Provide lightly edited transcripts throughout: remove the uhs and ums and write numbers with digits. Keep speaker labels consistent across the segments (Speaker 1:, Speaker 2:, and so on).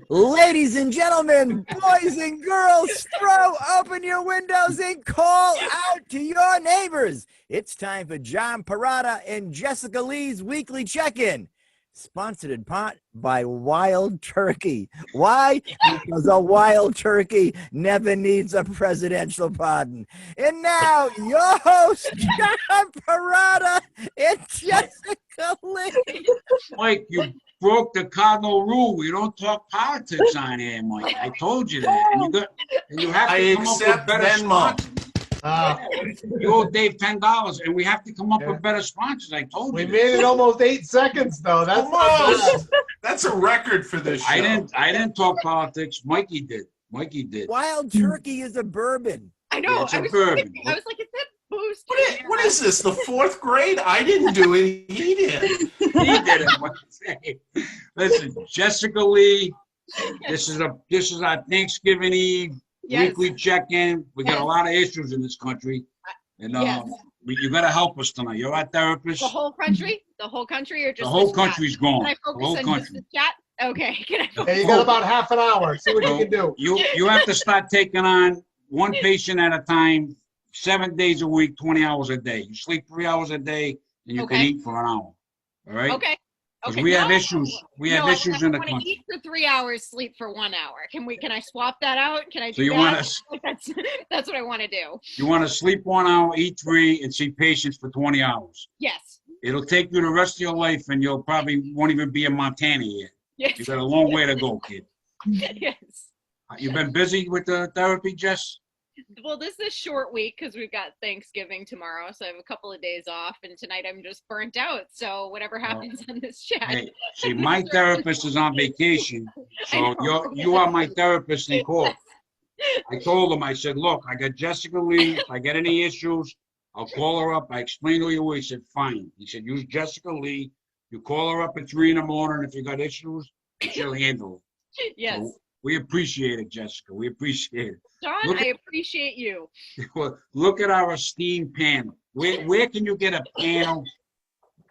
Speaker 1: Ladies and gentlemen, boys and girls, throw open your windows and call out to your neighbors. It's time for John Perrotta and Jessica Leigh's weekly check-in, sponsored in part by Wild Turkey. Why? Because a wild turkey never needs a presidential pardon. And now, your host, John Perrotta and Jessica Leigh.
Speaker 2: Mike, you broke the cardinal rule. We don't talk politics on here, Mike. I told you that. And you have to come up with better sponsors. You owe Dave $10, and we have to come up with better sponsors. I told you.
Speaker 3: We made it almost 8 seconds, though. That's
Speaker 4: almost. That's a record for this show.
Speaker 2: I didn't talk politics. Mikey did.
Speaker 1: Wild turkey is a bourbon.
Speaker 5: I know.
Speaker 2: Yeah, it's a bourbon.
Speaker 5: I was like, is that boost?
Speaker 4: What is this? The 4th grade? I didn't do it. He did.
Speaker 2: He did it. Listen, Jessica Leigh. This is our Thanksgiving Eve weekly check-in. We got a lot of issues in this country, and you got to help us tonight. You're our therapist.
Speaker 5: The whole country? The whole country, or just
Speaker 2: the whole country's gone?
Speaker 5: Can I focus on just the chat? Okay.
Speaker 3: Hey, you got about half an hour. See what you can do.
Speaker 2: You have to start taking on one patient at a time, 7 days a week, 20 hours a day. You sleep 3 hours a day, and you can eat for an hour. All right?
Speaker 5: Okay.
Speaker 2: Because we have issues. We have issues in the country.
Speaker 5: I want to eat for 3 hours, sleep for 1 hour. Can I swap that out? Can I do
Speaker 2: so you
Speaker 5: that? That's what I want to do.
Speaker 2: You want to sleep 1 hour, eat 3, and see patients for 20 hours.
Speaker 5: Yes.
Speaker 2: It'll take you the rest of your life, and you'll probably won't even be in Montana yet.
Speaker 5: Yes.
Speaker 2: You got a long way to go, kid.
Speaker 5: Yes.
Speaker 2: You been busy with the therapy, Jess?
Speaker 5: Well, this is a short week because we've got Thanksgiving tomorrow, so I have a couple of days off, and tonight I'm just burnt out. So whatever happens on this chat.
Speaker 2: Hey, see, my therapist is on vacation, so you are my therapist in court. I told him, I said, look, I got Jessica Leigh. If I get any issues, I'll call her up. I explained who you were. He said, fine. He said, use Jessica Leigh. You call her up at 3 in the morning if you got issues, and she'll handle it.
Speaker 5: Yes.
Speaker 2: So we appreciate it, Jessica. We appreciate it.
Speaker 5: John, I appreciate you.
Speaker 2: Look at our esteemed panel. Where can you get a panel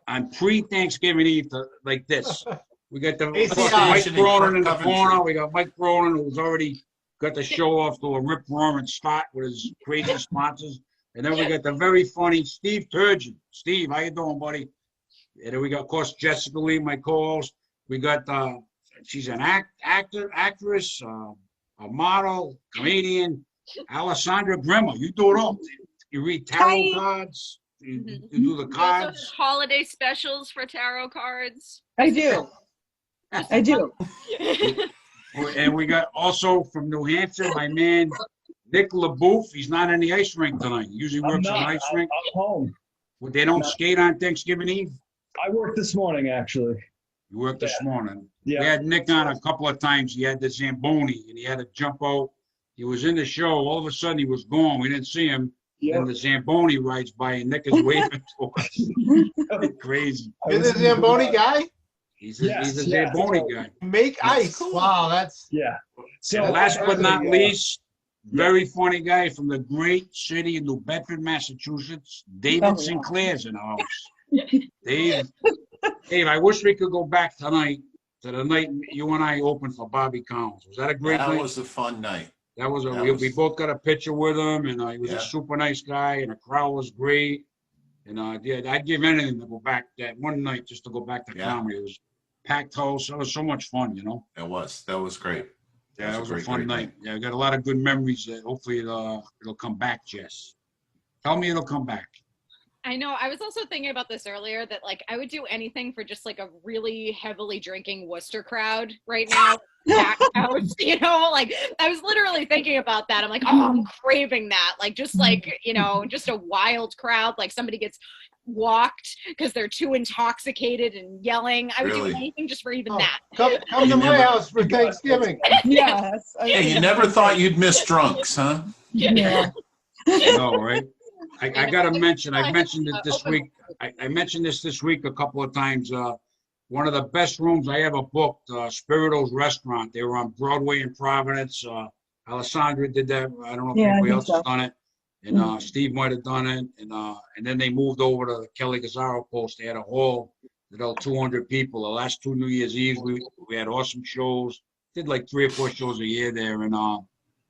Speaker 2: on pre-Thanksgiving Eve like this? We got Mike Cronin in the corner. We got Mike Cronin, who's already got the show off to a rip-roaring start with his crazy sponsors. And then we got the very funny Steve Turgeon. Steve, how you doing, buddy? And then we got, of course, Jessica Leigh, my co-host. We got, she's an actress, a model, comedian, Alessandra Grima. You do it all. You read tarot cards. You do the cards.
Speaker 5: Also holiday specials for tarot cards.
Speaker 6: I do.
Speaker 2: And we got also from New Hampshire, my man, Nick LeBoeuf. He's not in the ice rink tonight. He usually works in the ice rink.
Speaker 6: I'm home.
Speaker 2: Well, they don't skate on Thanksgiving Eve?
Speaker 6: I worked this morning, actually.
Speaker 2: You worked this morning.
Speaker 6: Yeah.
Speaker 2: We had Nick on a couple of times. He had the Zamboni, and he had to jump out. He was in the show. All of a sudden, he was gone. We didn't see him. Yep. And the Zamboni rides by, and Nick is waving to us. Crazy.
Speaker 3: You're the Zamboni guy?
Speaker 2: He's a Zamboni guy.
Speaker 3: Make ice. Cool. Wow, that's...
Speaker 6: Yeah.
Speaker 2: So last but not least, very funny guy from the great city of New Bedford, Massachusetts, David Sinclair's in the house. Dave, I wish we could go back tonight to the night you and I opened for Bobby Collins. Was that a great night?
Speaker 4: That was a fun night.
Speaker 2: We both got a picture with him, and he was a super nice guy, and the crowd was great. And I'd give anything to go back that one night just to go back to comedy. It was packed house. It was so much fun, you know.
Speaker 4: It was. That was great.
Speaker 2: Yeah, it was a fun night. Yeah, I got a lot of good memories. Hopefully it'll come back, Jess. Tell me it'll come back.
Speaker 5: I know. I was also thinking about this earlier, that like I would do anything for just like a really heavily drinking Worcester crowd right now. You know, like I was literally thinking about that. I'm like, oh, I'm craving that. Like just like, you know, just a wild crowd, like somebody gets walked because they're too intoxicated and yelling. I would do anything just for even that.
Speaker 3: Come to my house for Thanksgiving.
Speaker 6: Yes.
Speaker 4: Hey, you never thought you'd miss drunks, huh?
Speaker 5: Yeah.
Speaker 2: No, right? I got to mention, I mentioned it this week. I mentioned this week a couple of times. One of the best rooms I ever booked, Spirito's Restaurant. They were on Broadway in Providence. Alessandra did that. I don't know if anybody else has done it. And Steve might have done it. And then they moved over to Kelly Gazzaro Post. They had a hall that held 200 people. The last 2 New Year's Eve, we had awesome shows. did like 3 or 4 shows a year there, and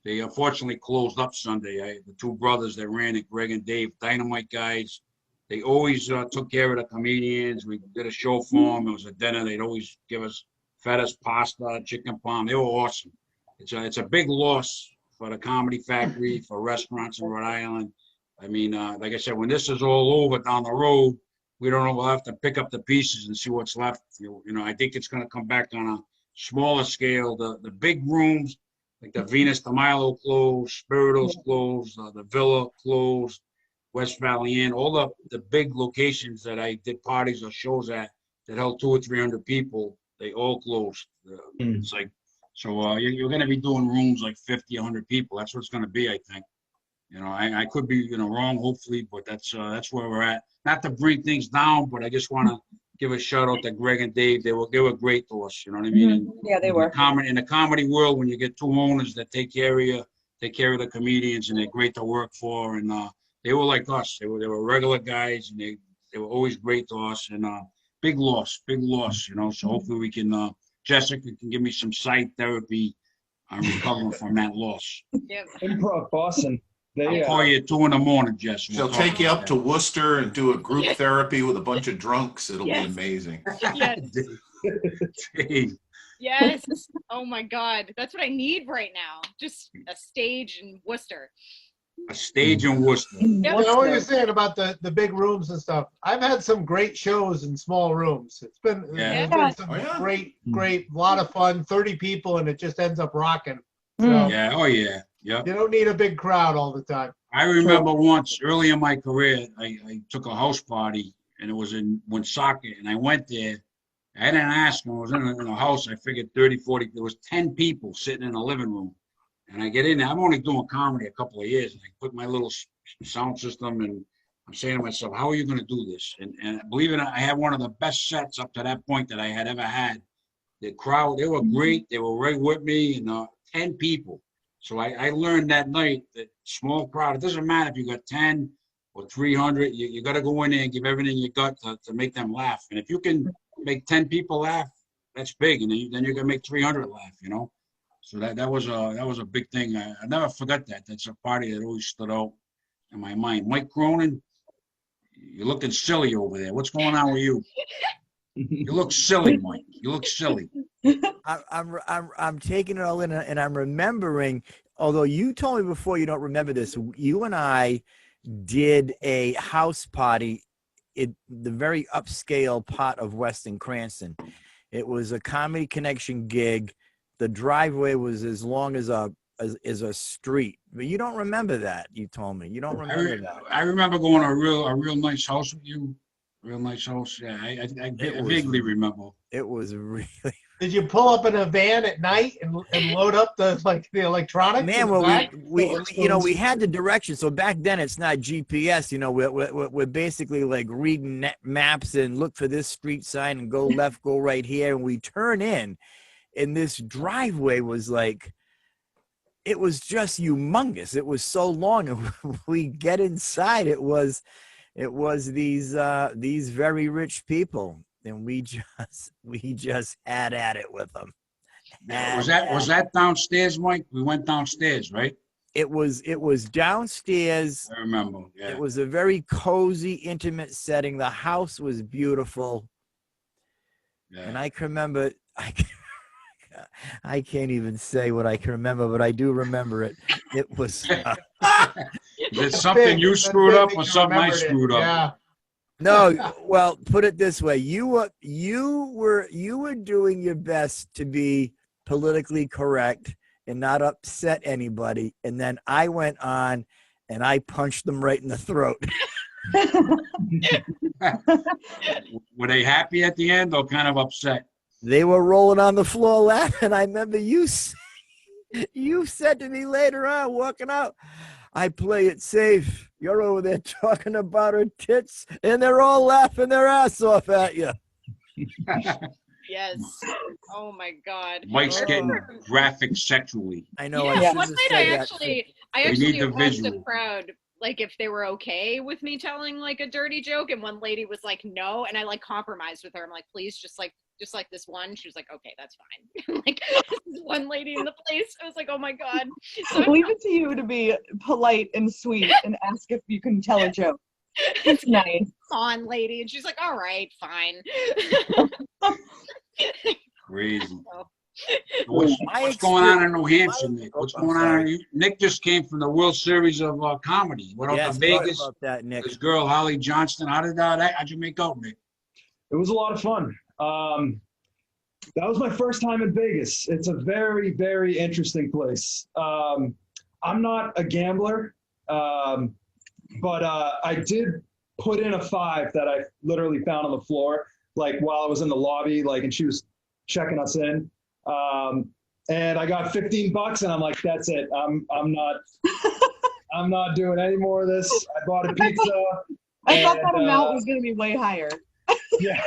Speaker 2: they unfortunately closed up Sunday. The 2 brothers that ran it, Greg and Dave, dynamite guys. They always took care of the comedians. We did a show for them. It was a dinner. They'd always fed us pasta, chicken parm. They were awesome. It's a big loss for the Comedy Factory, for restaurants in Rhode Island. I mean, like I said, when this is all over down the road, we don't know. We'll have to pick up the pieces and see what's left. You know, I think it's going to come back on a smaller scale. The big rooms, like the Venus de Milo closed, Spiritos closed, the Villa closed, West Valley Inn, all the big locations that I did parties or shows at that held 200 or 300 people, they all closed. It's like, so you're going to be doing rooms like 50, 100 people. That's what it's going to be, I think. You know, I could be, wrong, hopefully, but that's where we're at. Not to bring things down, but I just want to give a shout out to Greg and Dave. They were great to us. You know what I mean? And
Speaker 7: yeah, they were.
Speaker 2: In the comedy world, when you get 2 owners that take care of you, take care of the comedians, and they're great to work for, and they were like us. They were regular guys, and they were always great to us. And big loss. So hopefully we can. Jessica can give me some psych therapy on recovering from that loss.
Speaker 5: Yep.
Speaker 6: Improv Boston.
Speaker 2: I'll call you at 2 a.m, Jess.
Speaker 4: She'll take you up to Worcester and do a group therapy with a bunch of drunks. It'll be amazing.
Speaker 5: Yes. Yes. Oh my God. That's what I need right now. Just a stage in Worcester.
Speaker 2: A stage in Worcester.
Speaker 5: Yep.
Speaker 3: You know what you're saying about the big rooms and stuff. I've had some great shows in small rooms. It's been,
Speaker 2: Yeah.
Speaker 3: there's been some great, lot of fun, 30 people, and it just ends up rocking. So
Speaker 2: Yeah. Oh, yeah. Yep.
Speaker 3: you don't need a big crowd all the time.
Speaker 2: I remember once early in my career, I took a house party, and it was in Woonsocket, and I went there. I didn't ask them. I was in a house. I figured 30, 40. There was 10 people sitting in a living room. And I get in there. I'm only doing comedy a couple of years. And I put my little sound system, and I'm saying to myself, how are you going to do this? And believe it or not, I had one of the best sets up to that point that I had ever had. The crowd, they were great. They were right with me, and 10 people. So I learned that night that small crowd, it doesn't matter if you got 10 or 300, you got to go in there and give everything you got to make them laugh. And if you can make 10 people laugh, that's big. And then you're going to make 300 laugh, So that was a big thing. I never forgot that. That's a party that always stood out in my mind. Mike Cronin, you're looking silly over there. What's going on with you? You look silly, Mike. You look silly.
Speaker 1: I'm taking it all in, and I'm remembering. Although you told me before, you don't remember this. You and I did a house party in the very upscale part of Weston Cranston. It was a Comedy Connection gig. The driveway was as long as a street, but you don't remember that. You told me you don't remember that.
Speaker 2: I remember going to a real nice house with you. Real nice house. Yeah, I vaguely remember.
Speaker 1: It was really.
Speaker 3: Did you pull up in a van at night and load up the electronics?
Speaker 1: Man, well, we had the directions. So back then it's not GPS. We're basically like reading maps and look for this street sign and go left, go right here, and we turn in. And this driveway was like, it was just humongous. It was so long, and we get inside. It was these very rich people, and we just had at it with them.
Speaker 2: Was that downstairs, Mike? We went downstairs, right?
Speaker 1: It was downstairs.
Speaker 2: I remember. Yeah.
Speaker 1: It was a very cozy, intimate setting. The house was beautiful, and I can remember. I can't even say what I can remember, but I do remember it. It was.
Speaker 2: Is it something you screwed up or something I screwed up?
Speaker 3: Yeah.
Speaker 1: No, well, put it this way: you were doing your best to be politically correct and not upset anybody, and then I went on and I punched them right in the throat.
Speaker 2: Were they happy at the end or kind of upset?
Speaker 1: They were rolling on the floor laughing. I remember you said to me later on, walking out, I play it safe. You're over there talking about her tits, and they're all laughing their ass off at you.
Speaker 5: Yes. Oh my God.
Speaker 2: Mike's getting graphic sexually.
Speaker 1: I know.
Speaker 5: Yeah. One night I actually asked
Speaker 2: visual.
Speaker 5: the crowd like if they were okay with me telling like a dirty joke, and one lady was like no, and I like compromised with her. I'm like, please just like just like this one. She was like, okay, that's fine. Like this one lady in the place. I was like, oh my God. So
Speaker 7: Leave it to you to be polite and sweet and ask if you can tell a joke. It's nice.
Speaker 5: on, lady. And she's like, all right, fine.
Speaker 2: Crazy.
Speaker 5: So,
Speaker 2: What's going on in New Hampshire, Nick? What's going on? Nick just came from the World Series of comedy. Went out to Vegas.
Speaker 1: About that, Nick.
Speaker 2: This girl, Holly Johnston. How'd you make out, Nick?
Speaker 6: It was a lot of fun. That was my first time in Vegas. It's a very, very interesting place. I'm not a gambler, but I did put in a 5 that I literally found on the floor, like while I was in the lobby, like, and she was checking us in. And I got $15 and I'm like, that's it. I'm not doing any more of this. I bought a pizza.
Speaker 7: I thought that amount was going to be way higher.
Speaker 6: Yeah.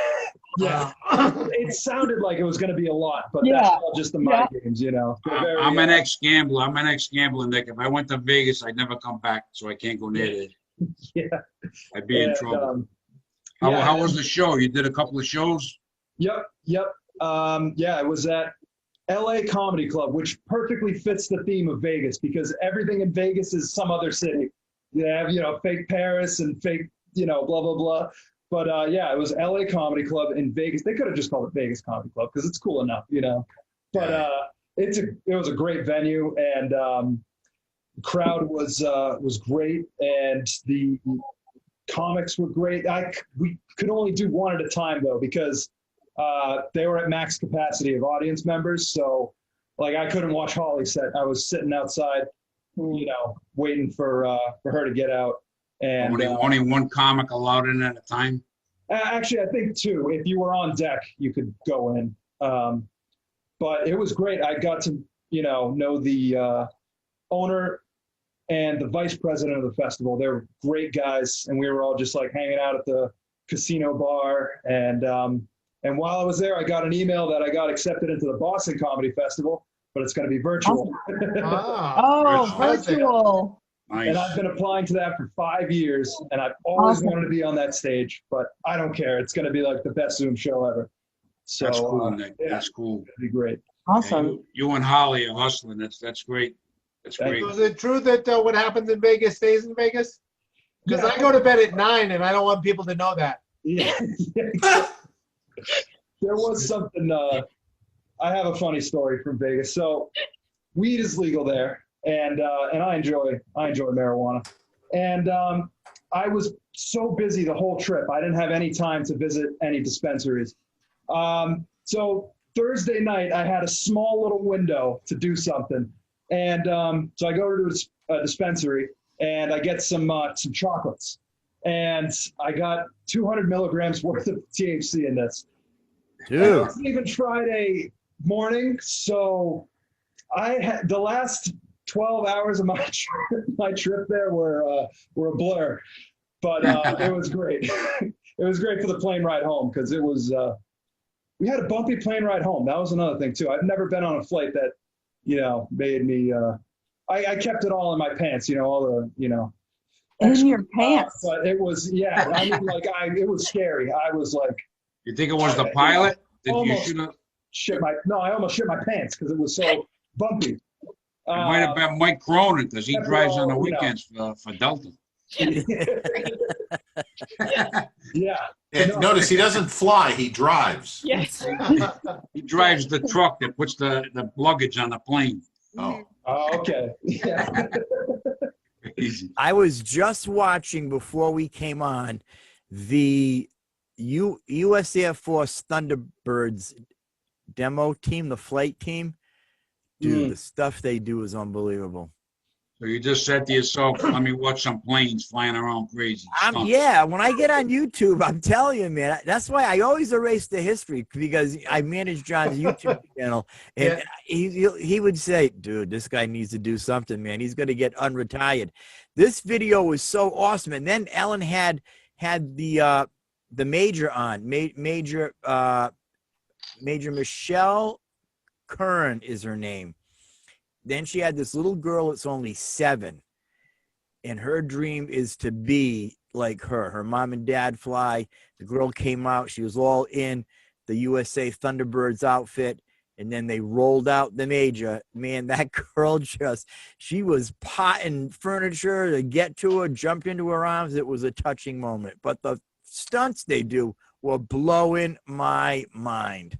Speaker 6: Yeah. It sounded like it was going to be a lot, but that's all just the mind games, you know.
Speaker 2: I'm an ex-gambler. I'm an ex-gambler, Nick. If I went to Vegas, I'd never come back, so I can't go near there.
Speaker 6: Yeah.
Speaker 2: I'd be in trouble. How was the show? You did a couple of shows?
Speaker 6: Yep. It was at LA Comedy Club, which perfectly fits the theme of Vegas because everything in Vegas is some other city. You have, fake Paris and fake, blah, blah, blah. But it was LA Comedy Club in Vegas. They could have just called it Vegas Comedy Club because it's cool enough, But it was a great venue and the crowd was great and the comics were great. We could only do one at a time though because they were at max capacity of audience members. So like I couldn't watch Holly's set. I was sitting outside, waiting for her to get out. And
Speaker 2: only one comic allowed in at a time?
Speaker 6: Actually, I think 2. If you were on deck, you could go in. But it was great. I got to, know the owner and the vice president of the festival. They were great guys, and we were all just like hanging out at the casino bar. And while I was there, I got an email that I got accepted into the Boston Comedy Festival, but it's going to be virtual.
Speaker 7: Virtual.
Speaker 2: Nice.
Speaker 6: And I've been applying to that for 5 years, and I've always wanted to be on that stage, but I don't care. It's going to be like the best Zoom show ever. So
Speaker 2: that's cool, Nick. That's cool.
Speaker 6: It'll be great.
Speaker 7: Awesome.
Speaker 2: Yeah, you and Holly are hustling. That's great. That's great.
Speaker 3: So is it true that what happens in Vegas stays in Vegas? Because I go to bed at 9, and I don't want people to know that.
Speaker 6: Yeah. There was something. I have a funny story from Vegas. So, weed is legal there. And I enjoy marijuana. And I was so busy the whole trip, I didn't have any time to visit any dispensaries. So Thursday night, I had a small little window to do something. And so I go to a dispensary and I get some chocolates. And I got 200 milligrams worth of THC in this.
Speaker 1: Dude.
Speaker 6: And it wasn't even Friday morning, so I had the last 12 hours of my trip there were a blur, but it was great. It was great for the plane ride home because it was we had a bumpy plane ride home. That was another thing too. I've never been on a flight that made me. I kept it all in my pants. All the
Speaker 7: in your pants.
Speaker 6: But it was it was scary. I was like.
Speaker 2: You think it was the pilot?
Speaker 6: I almost shit my pants because it was so bumpy.
Speaker 2: It might have been Mike Cronin because he drives on the weekends for Delta.
Speaker 6: Yeah.
Speaker 4: And notice he doesn't fly, he drives.
Speaker 5: yes.
Speaker 2: He drives the truck that puts the luggage on the plane.
Speaker 4: Oh.
Speaker 6: Oh, okay. Yeah.
Speaker 2: Easy.
Speaker 1: I was just watching before we came on the U.S. Air Force Thunderbirds demo team, the flight team. Dude, the stuff they do is unbelievable.
Speaker 2: So you just said to yourself, let me watch some planes flying around crazy.
Speaker 1: Yeah, when I get on YouTube, I'm telling you, man, that's why I always erase the history because I manage John's YouTube channel. And he would say, dude, this guy needs to do something, man. He's going to get unretired. This video was so awesome. And then Ellen had the major on, Major Michelle Kern is her name. Then she had this little girl that's only 7, and her dream is to be like her. Her mom and dad fly. The girl came out. She was all in. the USA Thunderbirds outfit, and then they rolled out the major. Man, that girl she was potting furniture to get to her, jumped into her arms. It was a touching moment. But the stunts they do were blowing my mind.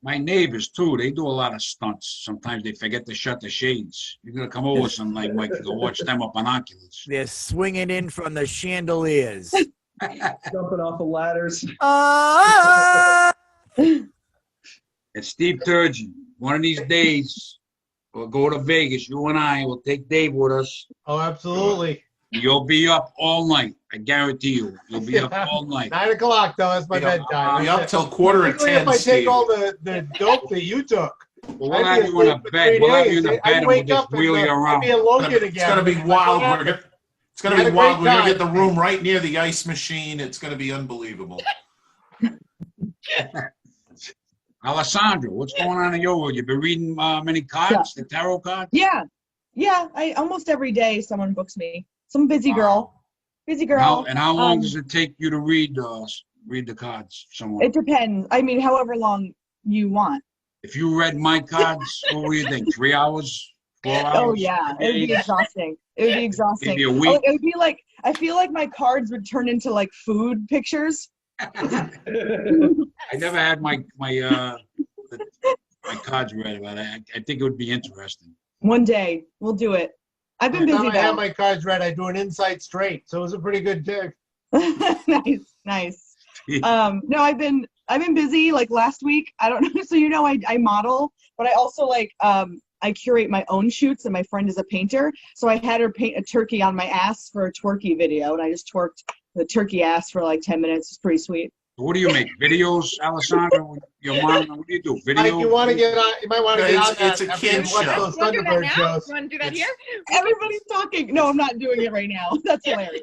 Speaker 2: My neighbors too, they do a lot of stunts. Sometimes they forget to shut the shades. You're gonna come over some night, Mike, to go watch them with binoculars.
Speaker 1: They're swinging in from the chandeliers.
Speaker 6: Jumping off the ladders.
Speaker 2: It's Steve Turgeon. One of these days, we'll go to Vegas. You and I will take Dave with us.
Speaker 3: Oh, absolutely.
Speaker 2: You'll be up all night. I guarantee you. You'll be up all night.
Speaker 3: 9 o'clock, though. That's my bedtime.
Speaker 4: I'll be up till 9:45.
Speaker 3: If I take all the dope that you took.
Speaker 2: Well, we'll have you in a bed. We'll have you in a bed and we'll just wheel you around.
Speaker 3: I'd be a Logan again.
Speaker 4: It's going to be wild. It's going to be wild. We're going to get the room right near the ice machine. It's going to be unbelievable.
Speaker 2: Alessandra, what's going on in your world? You've been reading many cards, the tarot cards?
Speaker 7: Yeah. I almost every day someone books me. Some busy girl. Busy girl.
Speaker 2: And how long does it take you to read the cards? Someone?
Speaker 7: It depends. I mean, however long you want.
Speaker 2: If you read my cards, what would you think? 3 hours? 4 hours?
Speaker 7: Oh yeah, it would be exhausting. It would be exhausting.
Speaker 2: Maybe a week.
Speaker 7: Oh, it would be like, I feel like my cards would turn into like food pictures.
Speaker 2: I never had my cards read, but I think it would be interesting.
Speaker 7: One day we'll do it. I've been busy.
Speaker 3: I have my cards read. I do an insight straight, so it was a pretty good pick. Nice. No, I've been busy. Like last week, I don't know. So I model, but I also I curate my own shoots, and my friend is a painter, so I had her paint a turkey on my ass for a twerky video, and I just twerked the turkey ass for like 10 minutes. It's pretty sweet.
Speaker 2: What do you make? Videos, Alessandra? Your mom? What do you do? Videos?
Speaker 3: Mike, you want to get on? You might want to get on that.
Speaker 4: It's a kid show.
Speaker 3: Those Thunderbird shows.
Speaker 5: You want to do that here?
Speaker 7: Everybody's talking. No, I'm not doing it right now. That's hilarious.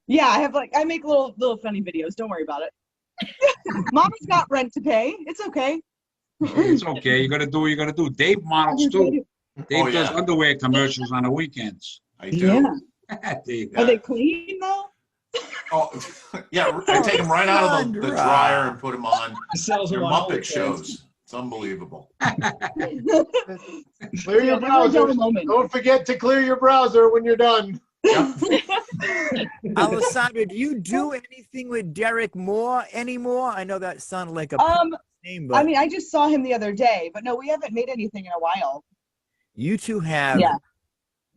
Speaker 7: Yeah, I make little funny videos. Don't worry about it. Mama's got rent to pay. It's okay.
Speaker 2: It's okay. You got to do what you got to do. Dave models too. Dave does underwear commercials on the weekends.
Speaker 4: I do.
Speaker 7: Yeah. Are they clean though?
Speaker 4: Oh, yeah. I take them right out of the dryer and put them on. They're Muppet shows. It's unbelievable.
Speaker 3: Clear your browser. Don't forget to clear your browser when you're done.
Speaker 4: Yep.
Speaker 1: Alessandra, do you do anything with Derek Moore anymore? I know that sounded like a name, but
Speaker 7: I mean, I just saw him the other day, but no, we haven't made anything in a while.
Speaker 1: You two have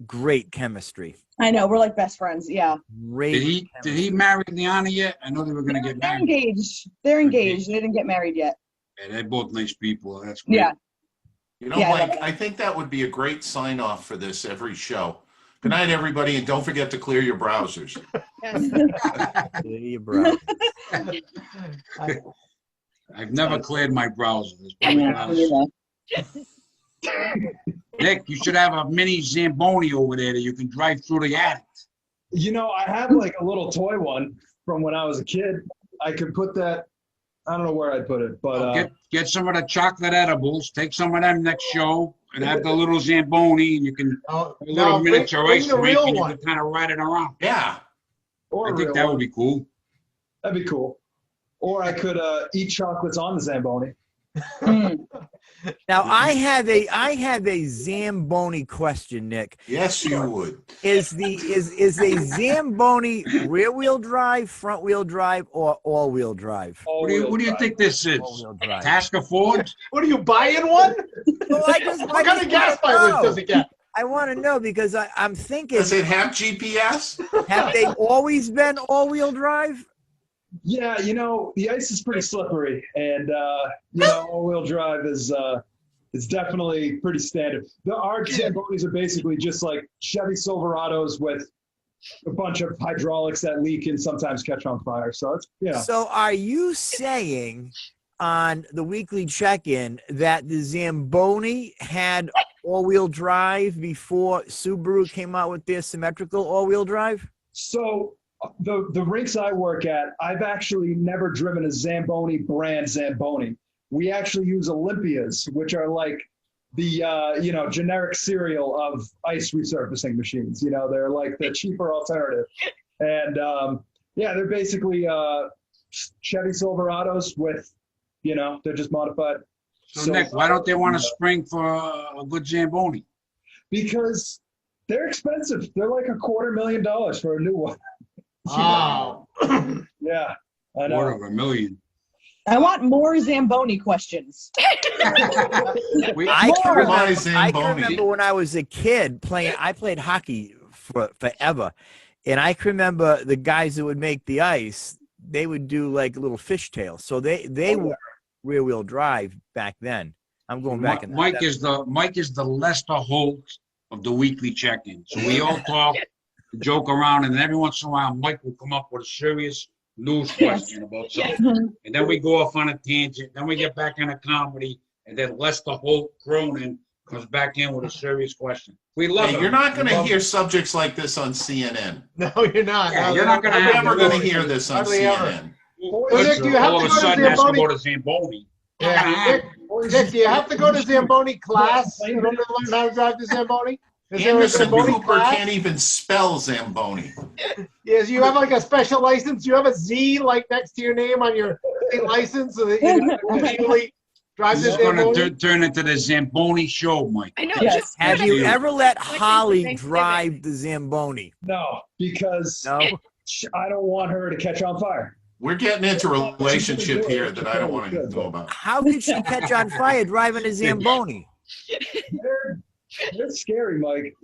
Speaker 1: great chemistry.
Speaker 7: I know, we're like best friends. Yeah.
Speaker 2: Great. Did he marry Liana yet? I know they were going to get married.
Speaker 7: They're engaged. They didn't get married yet.
Speaker 2: Yeah, they're both nice people. That's great.
Speaker 7: Yeah.
Speaker 4: Mike, I think that would be a great sign off for this every show. Good night, everybody, and don't forget to clear your browsers.
Speaker 1: Clear your browsers.
Speaker 2: I've never cleared my browser. Nick, you should have a mini Zamboni over there that you can drive through the attic.
Speaker 6: I have like a little toy one from when I was a kid. I could put that. I don't know where I'd put it, but
Speaker 2: get some of the chocolate edibles. Take some of them next show, and have the little Zamboni, and you can a little miniature ice rink, and you can kind of ride it around.
Speaker 4: Yeah,
Speaker 2: I think that would be cool.
Speaker 6: That'd be cool. Or I could eat chocolates on the Zamboni.
Speaker 1: Now I have a Zamboni question, Nick.
Speaker 4: Yes, you would.
Speaker 1: Is a Zamboni rear wheel drive, front wheel drive, or all wheel drive?
Speaker 2: What do you think this is? Tasker Ford?
Speaker 3: What are you buying one?
Speaker 1: Well,
Speaker 3: what kind of gas mileage does it get?
Speaker 1: I want to know because I'm thinking.
Speaker 4: Does it have GPS?
Speaker 1: Have they always been all wheel drive?
Speaker 6: Yeah, the ice is pretty slippery, and all-wheel drive is definitely pretty standard. Our Zambonis are basically just like Chevy Silverados with a bunch of hydraulics that leak and sometimes catch on fire. So it's
Speaker 1: So are you saying on the weekly check-in that the Zamboni had all-wheel drive before Subaru came out with their symmetrical all-wheel drive?
Speaker 6: So the rinks I work at, I've actually never driven a Zamboni brand Zamboni. We actually use Olympias, which are like the generic cereal of ice resurfacing machines. They're like the cheaper alternative, and they're basically Chevy Silverados with, they're just modified.
Speaker 2: So Nick, why don't they want to spring for a good Zamboni?
Speaker 6: Because they're expensive. They're like $250,000 for a new one.
Speaker 8: Wow.
Speaker 6: Yeah, I know.
Speaker 2: $250,000.
Speaker 7: I want more Zamboni questions.
Speaker 1: I can remember when I was a kid playing. I played hockey forever, and I can remember the guys that would make the ice. They would do like little fishtails, so they were rear wheel drive back then. I'm going back in.
Speaker 2: Mike is the Lester Holt of the weekly check-in. So we all talk, joke around, and every once in a while, Mike will come up with a serious news question about something, and then we go off on a tangent. Then we get back into comedy, and then Lester Holt Cronin comes back in with a serious question. We love it.
Speaker 4: You're not going to hear subjects like this on CNN.
Speaker 8: No, you're not.
Speaker 2: Yeah, you're not going to
Speaker 4: I'm never going to hear this on CNN.
Speaker 8: Nick, do you have
Speaker 2: all
Speaker 8: to
Speaker 2: of a
Speaker 8: go to
Speaker 2: sudden has to
Speaker 8: Zamboni?
Speaker 2: go to Zamboni.
Speaker 8: Yeah. Nick, do you have to go to Zamboni class in order to learn how to drive the Zamboni? Is there a
Speaker 4: Anderson
Speaker 8: Zamboni
Speaker 4: Cooper
Speaker 8: class?
Speaker 4: can't even spell Zamboni.
Speaker 8: Yes, you have like a special license. You have a Z like next to your name on your license so that you can legally drive the
Speaker 2: This is going to
Speaker 8: Zamboni.
Speaker 2: turn into the Zamboni show, Mike.
Speaker 5: I know.
Speaker 7: Yes.
Speaker 5: Just
Speaker 1: Have you ever let
Speaker 5: Like
Speaker 1: Holly
Speaker 5: Thanksgiving.
Speaker 1: drive the Zamboni?
Speaker 6: No, because
Speaker 1: No.
Speaker 6: I don't want her to catch on fire.
Speaker 4: We're getting into a relationship here that I don't want to know about.
Speaker 1: How could she catch on fire driving a Zamboni?
Speaker 6: They're scary, Mike.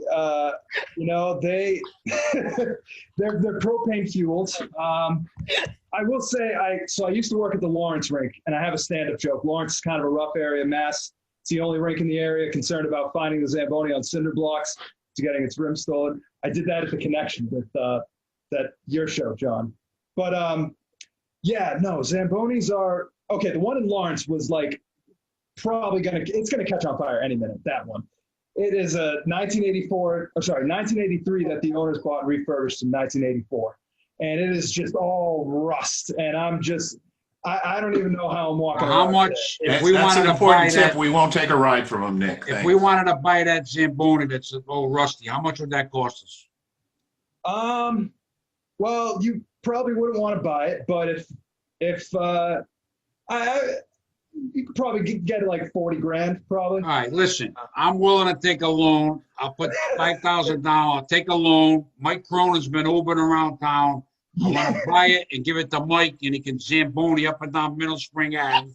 Speaker 6: They they're propane fueled. I will say I used to work at the Lawrence rink, and I have a stand-up joke. Lawrence is kind of a rough area, Mass. It's the only rink in the area concerned about finding the Zamboni on cinder blocks to getting its rim stolen. I did that at the Connection with your show, John. But Zambonis are okay. The one in Lawrence was like probably it's gonna catch on fire any minute. That one. It is a 1983 that the owners bought and refurbished in 1984. And it is just all rust. And I'm just, I don't even know how I'm walking
Speaker 2: How
Speaker 6: around
Speaker 2: much,
Speaker 6: today.
Speaker 2: if we
Speaker 4: That's
Speaker 2: wanted
Speaker 4: an
Speaker 2: to buy
Speaker 4: important tip.
Speaker 2: that,
Speaker 4: We won't take a ride from him, Nick.
Speaker 2: if we wanted to buy that Zamboni that's all rusty, how much would that cost us?
Speaker 6: Well, you probably wouldn't want to buy it, but if you could probably get like 40 grand, probably.
Speaker 2: All right, listen, I'm willing to take a loan. I'll put $5,000 down. I'll take a loan. Mike Cronin's been Ubering around town. I want to buy it and give it to Mike, and he can Zamboni up and down Middle Spring Ave.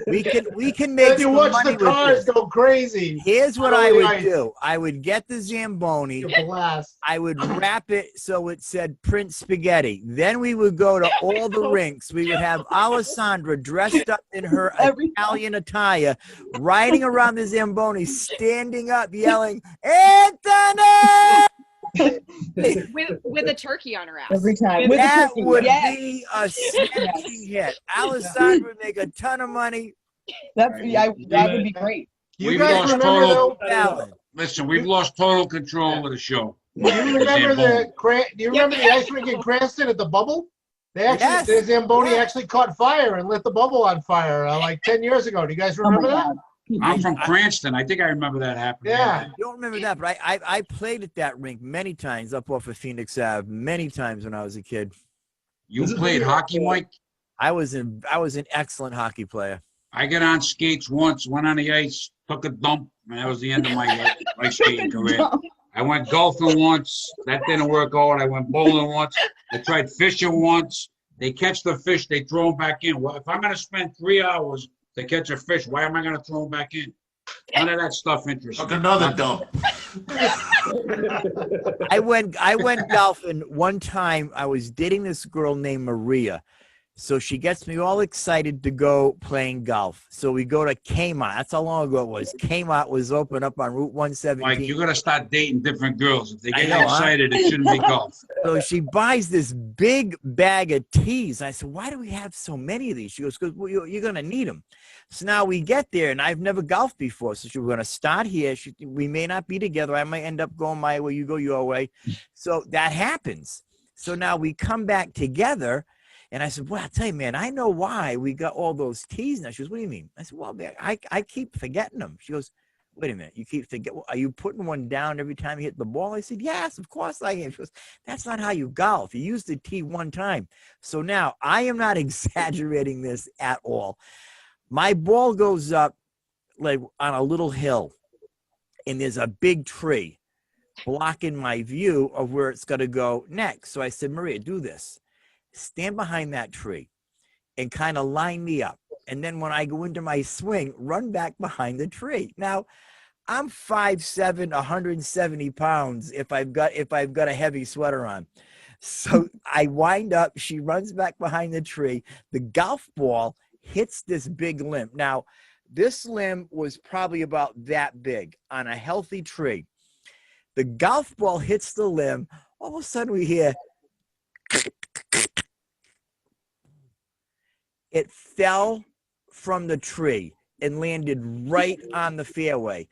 Speaker 1: We can
Speaker 8: Then
Speaker 1: make
Speaker 8: you
Speaker 1: some
Speaker 8: watch
Speaker 1: money
Speaker 8: the
Speaker 1: with
Speaker 8: cars
Speaker 1: this.
Speaker 8: go crazy.
Speaker 1: Here's what
Speaker 8: Totally
Speaker 1: I would
Speaker 8: right.
Speaker 1: do. I would get the Zamboni.
Speaker 8: You blast.
Speaker 1: I would wrap it so it said Prince Spaghetti. Then we would go to all the rinks. We would have Alessandra dressed up in her Italian attire, riding around the Zamboni, standing up, yelling, Anthony!
Speaker 5: with a turkey on her ass.
Speaker 7: Every time.
Speaker 5: With
Speaker 1: That
Speaker 7: turkey,
Speaker 1: would
Speaker 7: yes.
Speaker 1: be a smashing hit. Alessandra would make a ton of money.
Speaker 7: That would be great.
Speaker 8: You
Speaker 2: We've
Speaker 8: guys
Speaker 2: lost
Speaker 8: remember
Speaker 2: total.
Speaker 8: though?
Speaker 2: Listen, we've lost total control of the show.
Speaker 8: Do you remember the ice rink in Cranston at the Bubble? They actually,
Speaker 1: Yes.
Speaker 8: the Zamboni
Speaker 1: Yeah.
Speaker 8: actually caught fire and lit the bubble on fire like 10 years ago. Do you guys
Speaker 7: Oh my
Speaker 8: remember that?
Speaker 7: God.
Speaker 2: I'm from Cranston. I think I remember that happening.
Speaker 8: Yeah.
Speaker 1: I don't remember that, but I played at that rink many times up off of Phoenix Ave, many times when I was a kid.
Speaker 2: You played hockey, Mike?
Speaker 1: I was an excellent hockey player.
Speaker 2: I got on skates once, went on the ice, took a dump, and that was the end of my skating career. I went golfing once. That didn't work out. I went bowling once. I tried fishing once. They catch the fish. They throw them back in. Well, if I'm going to spend 3 hours to catch a fish, why am I going to throw them back in? None of that stuff interests
Speaker 4: Took
Speaker 2: me.
Speaker 4: another dump.
Speaker 1: I went golfing one time. I was dating this girl named Maria. So she gets me all excited to go playing golf. So we go to Kmart. That's how long ago it was. Kmart was open up on Route 117.
Speaker 2: Mike, you're going to start dating different girls. If they get
Speaker 1: I know,
Speaker 2: you excited, it shouldn't be golf.
Speaker 1: So she buys this big bag of teas. I said, why do we have so many of these? She goes, because you're going to need them. So now we get there, and I've never golfed before. So we're going to start here. We may not be together. I might end up going my way. You go your way. So that happens. So now we come back together. And I said, well, I'll tell you, man, I know why we got all those teas now. She goes, what do you mean? I said, well, man, I keep forgetting them. She goes, wait a minute, you keep thinking, well, are you putting one down every time you hit the ball? I said, yes, of course I am. She goes, that's not how you golf. You use the tee one time. So now I am not exaggerating this at all. My ball goes up like on a little hill, and there's a big tree blocking my view of where it's going to go next. So I said, Maria, do this. Stand behind that tree and kind of line me up. And then when I go into my swing, run back behind the tree. Now, I'm 5'7", 170 pounds if I've got a heavy sweater on. So I wind up, she runs back behind the tree. The golf ball hits this big limb. Now, this limb was probably about that big on a healthy tree. The golf ball hits the limb. All of a sudden we hear, it fell from the tree and landed right on the fairway.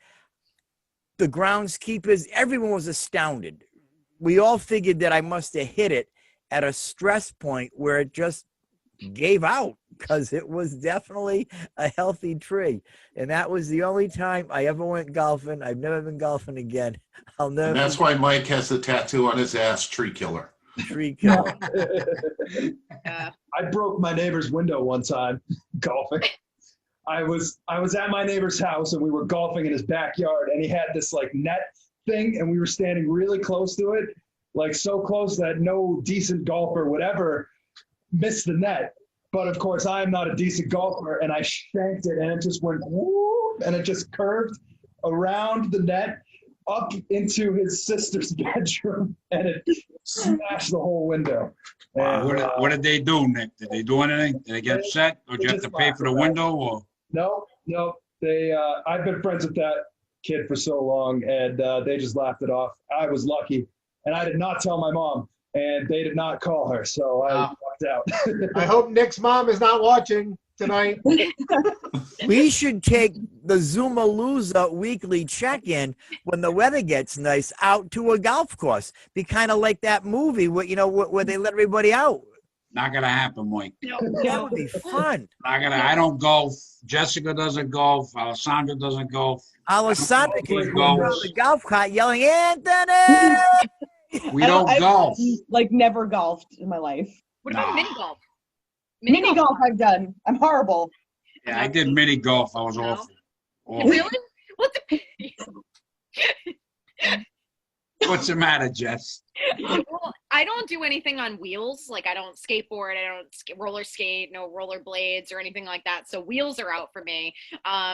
Speaker 1: The groundskeepers, everyone was astounded. We all figured that I must have hit it at a stress point where it just gave out, because it was definitely a healthy tree. And that was the only time I ever went golfing. I've never been golfing again. I'll never.
Speaker 4: And that's why Mike has the tattoo on his ass, tree killer.
Speaker 1: Tree killer.
Speaker 6: I broke my neighbor's window one time golfing. I was at my neighbor's house and we were golfing in his backyard, and he had this like net thing, and we were standing really close to it, like so close that no decent golfer would ever miss the net. But of course, I am not a decent golfer, and I shanked it, and it just went whoop, and it just curved around the net up into his sister's bedroom, and it smashed the whole window. And,
Speaker 2: What did they do, Nick? Did they do anything? Did they get upset? Or did you have to pay for the window? Or
Speaker 6: No. They I've been friends with that kid for so long, and they just laughed it off. I was lucky, and I did not tell my mom, and they did not call her, so I walked out.
Speaker 8: I hope Nick's mom is not watching tonight.
Speaker 1: We should take the Zumalooza weekly check-in when the weather gets nice out to a golf course. Be kind of like that movie where they let everybody out.
Speaker 2: not gonna happen, Mike.
Speaker 1: That would be fun.
Speaker 2: I don't golf. Jessica doesn't golf. Alessandra doesn't golf.
Speaker 1: Alessandra can go to the golf cart yelling, Anthony!
Speaker 2: We don't golf.
Speaker 7: Like never golfed in my life.
Speaker 5: What about mini golf?
Speaker 7: Mini golf I've done. I'm horrible.
Speaker 2: Yeah, I did mini golf. I was awful.
Speaker 5: Really? What the?
Speaker 2: What's the matter, Jess?
Speaker 5: Well, I don't do anything on wheels. Like I don't skateboard. I don't roller skate. No roller blades or anything like that. So wheels are out for me. I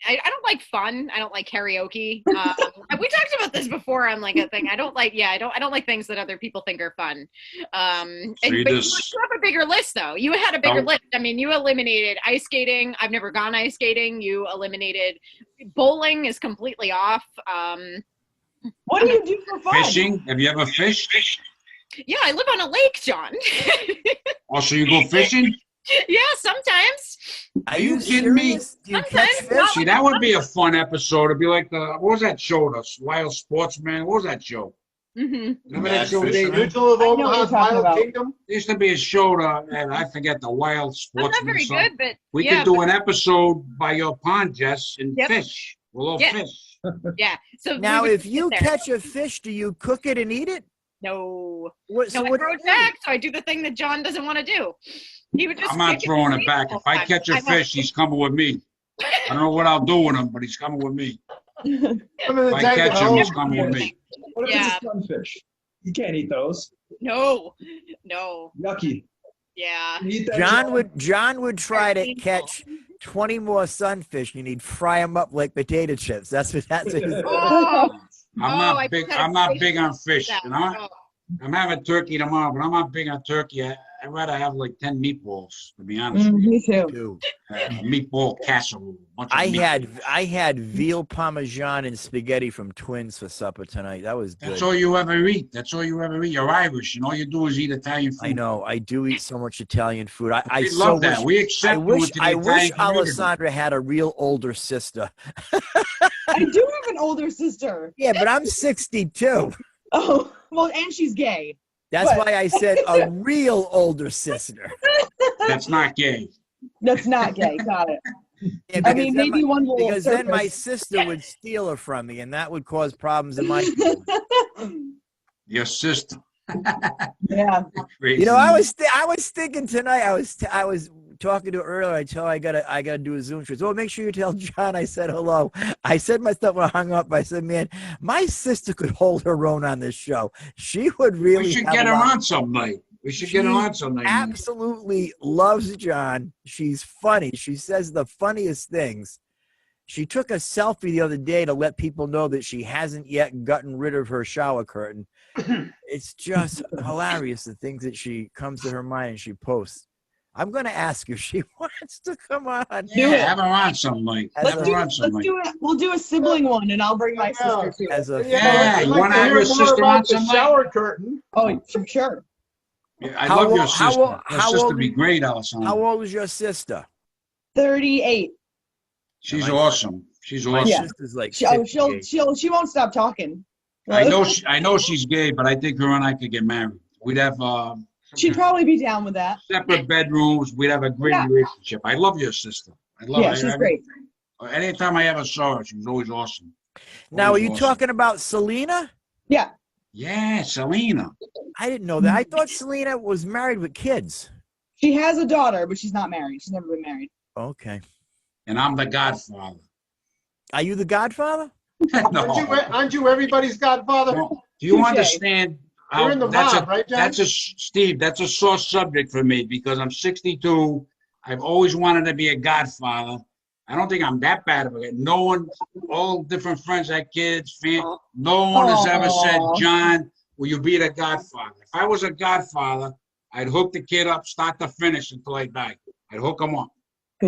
Speaker 5: don't like fun. I don't like karaoke. We talked about this before on like a thing. I don't like things that other people think are fun. But you have a bigger list though. You had a bigger list. I mean, you eliminated ice skating. I've never gone ice skating. You eliminated bowling is completely off.
Speaker 7: What do you do for fun?
Speaker 2: Fishing? Have you ever fished?
Speaker 5: Yeah, I live on a lake, John.
Speaker 2: Oh, so you go fishing?
Speaker 5: Yeah, sometimes.
Speaker 1: Are you
Speaker 2: kidding me?
Speaker 1: Do you catch fish?
Speaker 2: See, that would be a fun episode. It'd be like what was that show? The Wild Sportsman. What was that show?
Speaker 5: Mm-hmm.
Speaker 2: Remember that show, Dave?
Speaker 8: Mutual of Omaha's Wild Kingdom?
Speaker 2: There used to be a show and I forget, the Wild Sportsman.
Speaker 5: I'm not very good, but
Speaker 2: we could do an episode by your pond, Jess, and fish. We'll all fish.
Speaker 5: Yeah. So
Speaker 1: now, if you catch a fish, do you cook it and eat it?
Speaker 5: No.
Speaker 1: I
Speaker 5: throw it back. So I do the thing that John doesn't want to do. He would just.
Speaker 2: I'm not throwing it back. If I catch a fish, he's coming with me. I don't know what I'll do with him, but he's coming with me. If I catch him, he's coming with me.
Speaker 6: What if it's a sunfish? You can't eat those.
Speaker 5: No.
Speaker 6: Yucky.
Speaker 5: Yeah.
Speaker 1: John would try to catch 20 more sunfish. You need fry them up like potato chips. That's what.
Speaker 2: I'm not big on fish. You know? I'm having turkey tomorrow, but I'm not big on turkey. I'd rather have like 10 meatballs, to be honest with you.
Speaker 7: Me too.
Speaker 2: Meatball casserole.
Speaker 1: I had veal parmesan and spaghetti from Twins for supper tonight. That was good.
Speaker 2: That's all you ever eat. You're Irish, and all you do is eat Italian food.
Speaker 1: I know. I do eat so much Italian food. I
Speaker 2: love that. We accept
Speaker 1: I wish Alessandra had a real older sister.
Speaker 7: I do have an older sister.
Speaker 1: Yeah, but I'm 62.
Speaker 7: Oh, well, and she's gay.
Speaker 1: That's why I said a real older sister.
Speaker 2: That's not gay.
Speaker 7: That's not gay. Got it.
Speaker 1: Yeah,
Speaker 7: I mean, maybe one will
Speaker 1: because then my
Speaker 7: surface.
Speaker 1: sister would steal her from me, and that would cause problems in my family.
Speaker 2: Your sister.
Speaker 7: Yeah.
Speaker 1: You know, I was thinking tonight. I was talking to her earlier. I told her I gotta do a Zoom show. So make sure you tell John I said hello. I said my stuff when I hung up. I said, man, my sister could hold her own on this show. She would really.
Speaker 2: We should get her on some night. We should get her on some night.
Speaker 1: Absolutely loves John. She's funny. She says the funniest things. She took a selfie the other day to let people know that she hasn't yet gotten rid of her shower curtain. It's just hilarious, the things that she comes to her mind and she posts. I'm going to ask her if she wants to come on.
Speaker 2: Yeah, have her on some night.
Speaker 7: Let's do it. We'll do a sibling one, and I'll bring my sister too.
Speaker 2: You want to have your sister on some
Speaker 8: shower curtain?
Speaker 7: Oh, sure.
Speaker 2: Yeah, I love your sister. Your sister would be great, Alessandra.
Speaker 1: How old is your sister?
Speaker 7: 38.
Speaker 2: She's awesome. She's awesome.
Speaker 7: Yeah.
Speaker 1: Sister's like
Speaker 7: she won't stop talking.
Speaker 2: I know she's gay, but I think her and I could get married. We'd have
Speaker 7: she'd probably be down with that.
Speaker 2: separate bedrooms. We'd have a great relationship. I love your sister. I love her.
Speaker 7: She's great.
Speaker 2: Anytime I ever saw her, she was always awesome.
Speaker 1: Now, are you talking about Selena?
Speaker 7: Yeah.
Speaker 2: Yeah, Selena.
Speaker 1: I didn't know that. I thought Selena was married with kids.
Speaker 7: She has a daughter, but she's not married. She's never been married.
Speaker 1: Okay.
Speaker 2: And I'm the godfather.
Speaker 1: Are you the godfather?
Speaker 2: No.
Speaker 8: Aren't you everybody's godfather?
Speaker 2: No. Do you understand?
Speaker 8: You're in the mob, right, John?
Speaker 2: Steve, that's a sore subject for me because I'm 62. I've always wanted to be a godfather. I don't think I'm that bad of a guy. No one, all different friends had kids. No one has ever said, John, will you be the godfather? If I was a godfather, I'd hook the kid up, start to finish until I die. I'd hook him up.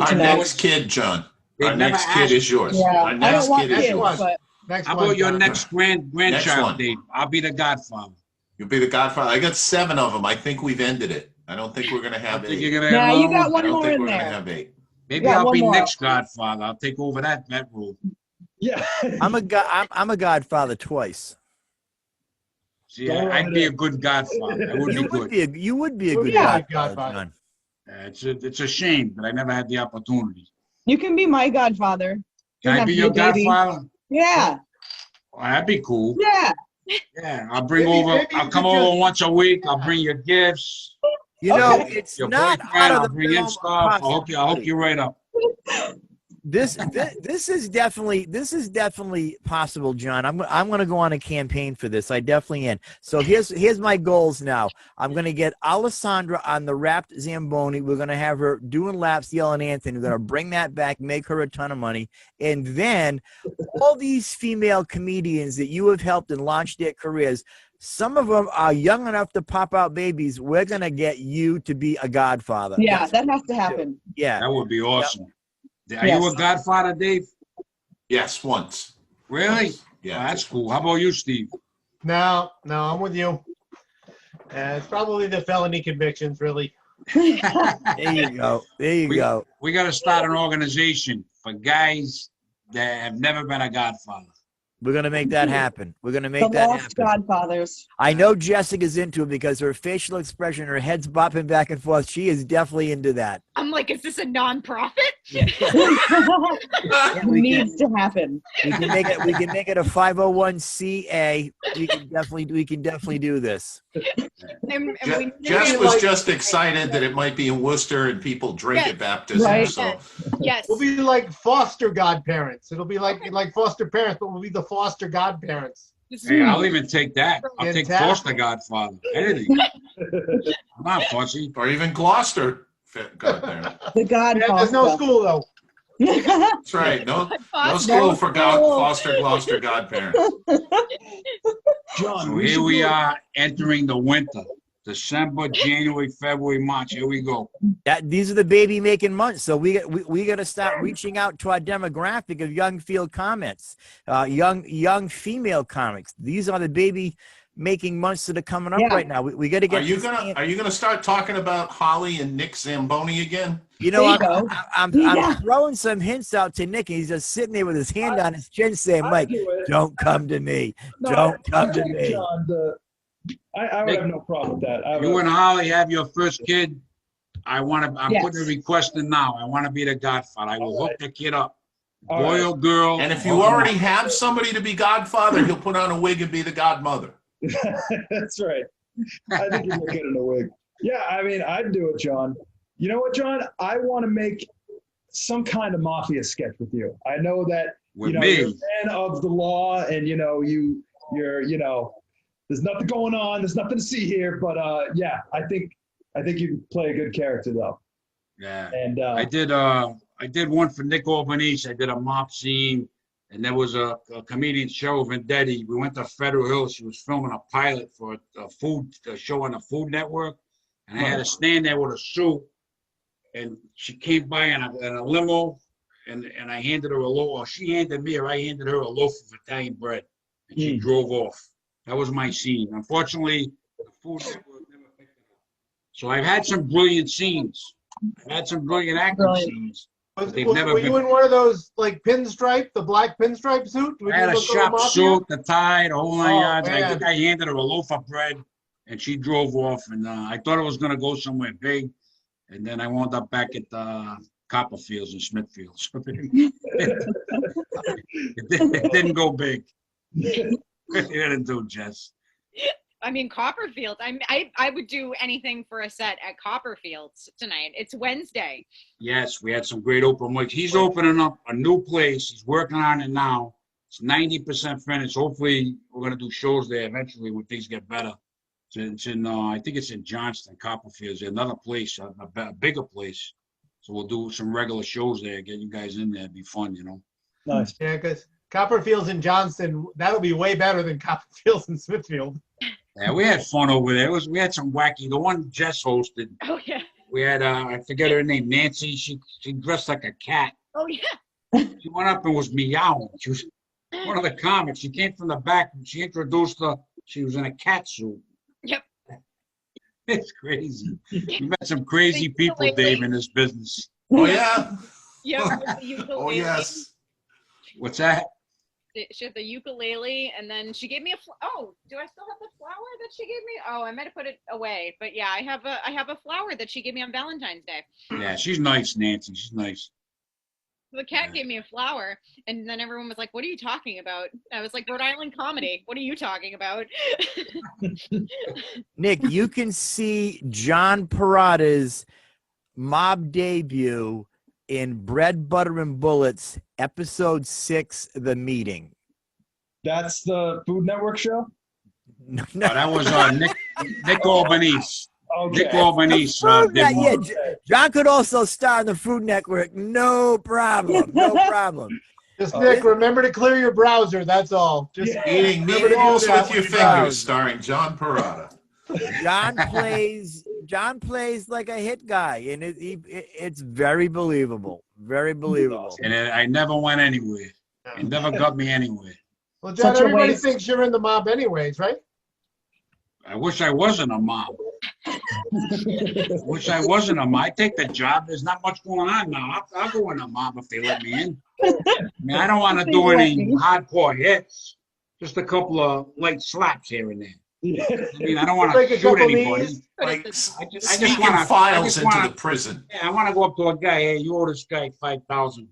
Speaker 4: Our next kid, John. Our next kid is yours.
Speaker 7: Yeah.
Speaker 4: Our next kid is yours.
Speaker 2: How about your next grandchild, Dave? I'll be the godfather.
Speaker 4: You'll be the godfather. I got 7 of them. I think we've ended it. I don't think we're going to have 8.
Speaker 2: You're gonna have
Speaker 7: you got one
Speaker 4: I don't
Speaker 7: more
Speaker 4: think
Speaker 7: in
Speaker 4: we're going to
Speaker 7: there.
Speaker 4: have 8.
Speaker 2: Maybe I'll be next godfather. I'll take over that role.
Speaker 8: Yeah.
Speaker 1: I'm a godfather twice.
Speaker 2: See, I'd be a good godfather. I would be good.
Speaker 1: You would be a good godfather.
Speaker 2: It's a shame that I never had the opportunity.
Speaker 7: You can be my godfather.
Speaker 2: Can I be your godfather?
Speaker 7: Yeah.
Speaker 2: Well, that'd be cool.
Speaker 7: Yeah.
Speaker 2: Yeah, I'll come over once a week. I'll bring you gifts.
Speaker 1: You know, it's
Speaker 2: your
Speaker 1: not
Speaker 2: boyfriend,
Speaker 1: out of
Speaker 2: I'll
Speaker 1: the
Speaker 2: bring in stuff. I'll hook you right up.
Speaker 1: This is definitely possible, John. I'm going to go on a campaign for this. I definitely am. So here's my goals now. I'm going to get Alessandra on the Wrapped Zamboni. We're going to have her doing laps, yelling Anthony. We're going to bring that back, make her a ton of money, and then all these female comedians that you have helped and launched their careers. Some of them are young enough to pop out babies. We're going to get you to be a godfather.
Speaker 7: Yeah, that has to happen.
Speaker 1: Yeah,
Speaker 2: that would be awesome. Yep. Are you a godfather, Dave?
Speaker 4: Yes, once.
Speaker 2: Really?
Speaker 4: Yeah.
Speaker 2: Oh, that's cool. How about you, Steve?
Speaker 8: No, I'm with you. It's probably the felony convictions, really.
Speaker 1: There you go.
Speaker 2: We got to start an organization for guys that have never been a godfather.
Speaker 1: We're going to make that happen. We're going to make that happen.
Speaker 7: Godfathers.
Speaker 1: I know Jessica's into it because her facial expression, her head's bopping back and forth. She is definitely into that.
Speaker 5: I'm like, is this a nonprofit?
Speaker 7: It needs to happen.
Speaker 1: We can make it a 501c. We can definitely do this.
Speaker 4: Jess was just excited that it might be in Worcester and people drink at baptism.
Speaker 7: Right.
Speaker 4: So
Speaker 5: Yes.
Speaker 8: We'll be like foster godparents. It'll be like foster parents, but we'll be the foster godparents.
Speaker 2: Hey, I'll even take that. I'll take foster godfather. Anything. I'm not fussy.
Speaker 4: Or even Gloucester godparent.
Speaker 7: The godfather.
Speaker 8: Yeah, there's no school though.
Speaker 4: That's right. No school for foster Gloucester godparents.
Speaker 2: So here we are entering the winter. December, January, February, March. Here we go.
Speaker 1: These are the baby making months. So we got to start reaching out to our demographic of young female comics. These are the baby making months that are coming up right now. We got to get.
Speaker 4: Are you gonna start talking about Holly and Nick Zamboni again?
Speaker 1: You know, I'm throwing some hints out to Nick, and he's just sitting there with his hand on his chin saying, Mike, don't come to me. Don't come to me.
Speaker 6: John, I would have no problem with that.
Speaker 2: You and Holly have your first kid I'm putting a request in now. I want to be the godfather. I will hook the kid up. Boy or girl.
Speaker 4: And if you already have somebody to be godfather, he'll put on a wig and be the godmother.
Speaker 6: That's right. I think you look good in a wig. Yeah, I mean, I'd do it, John. You know what, John? I want to make some kind of mafia sketch with you. I know that you're a fan of the law, and you're there's nothing going on, there's nothing to see here, but yeah, I think you play a good character though.
Speaker 2: Yeah.
Speaker 6: And
Speaker 2: I did one for Nick Albanese. I did a mob scene, and there was a comedian show, Vendetti. We went to Federal Hill. She was filming a pilot for a show on the Food Network, and I had to stand there with a suit. And she came by in a limo, and I handed her a loaf. Or she handed me, or I handed her a loaf of Italian bread, and she drove off. That was my scene. Unfortunately, the Food Network never picked it up. So I've had some brilliant scenes. I've had some brilliant acting scenes.
Speaker 8: Were you in one of those like pinstripe, the black pinstripe suit?
Speaker 2: I had a shop suit, the tie, the whole 9 yards. I think I handed her a loaf of bread, and she drove off. And I thought it was going to go somewhere big. And then I wound up back at Copperfields and Smithfields. It didn't go big. It didn't do, Jess.
Speaker 5: I mean, Copperfield. I would do anything for a set at Copperfields tonight. It's Wednesday.
Speaker 2: Yes, we had some great open mics. He's opening up a new place. He's working on it now. It's 90% finished. Hopefully, we're going to do shows there eventually when things get better. It's in, I think it's in Johnston, Copperfields. Another place, a bigger place. So we'll do some regular shows there. Get you guys in there. It'd be fun,
Speaker 6: Nice.
Speaker 8: Yeah, because Copperfields in Johnston, that'll be way better than Copperfields in Smithfield.
Speaker 2: Yeah, we had fun over there. We had some wacky. The one Jess hosted.
Speaker 5: Oh yeah.
Speaker 2: We had I forget her name, Nancy. She dressed like a cat.
Speaker 5: Oh yeah.
Speaker 2: She went up and was meowing. She was one of the comics. She came from the back and she introduced her. She was in a cat suit.
Speaker 5: Yep.
Speaker 2: It's crazy. You met some crazy people, Dave, in this business.
Speaker 4: Oh yeah.
Speaker 5: Yeah.
Speaker 4: Oh yes.
Speaker 2: What's that?
Speaker 5: She had the ukulele, and then she gave me do I still have the flower that she gave me? Oh, I might have put it away, but yeah, I have a flower that she gave me on Valentine's Day.
Speaker 2: Yeah, she's nice, Nancy. She's nice.
Speaker 5: The cat gave me a flower, and then everyone was like, "What are you talking about?" I was like, "Rhode Island comedy. What are you talking about?"
Speaker 1: Nick, you can see John Perrotta's mob debut in Bread, Butter, and Bullets, episode 6, The Meeting.
Speaker 6: That's the Food Network show?
Speaker 1: No.
Speaker 2: That was Nick Albanese.
Speaker 6: Okay.
Speaker 2: Nick Albanese.
Speaker 1: John could also star in the Food Network. No problem. No problem.
Speaker 8: Just Nick, remember to clear your browser. That's all. Just
Speaker 4: eating meatballs with your fingers, starring John Perrotta.
Speaker 1: John plays like a hit guy, and it's very believable. Very believable.
Speaker 2: And I never went anywhere. It never got me anywhere.
Speaker 8: Well, John, everybody thinks you're in the mob anyways, right?
Speaker 2: I wish I wasn't a mob. I take the job. There's not much going on now. I'll go in a mob if they let me in. I mean, I don't want to do any hardcore hits. Just a couple of light slaps here and there. I mean, I don't want to shoot anybody.
Speaker 4: Like sneaking files into the prison.
Speaker 2: Yeah, I want to go up to a guy. Hey, you owe this guy $5,000.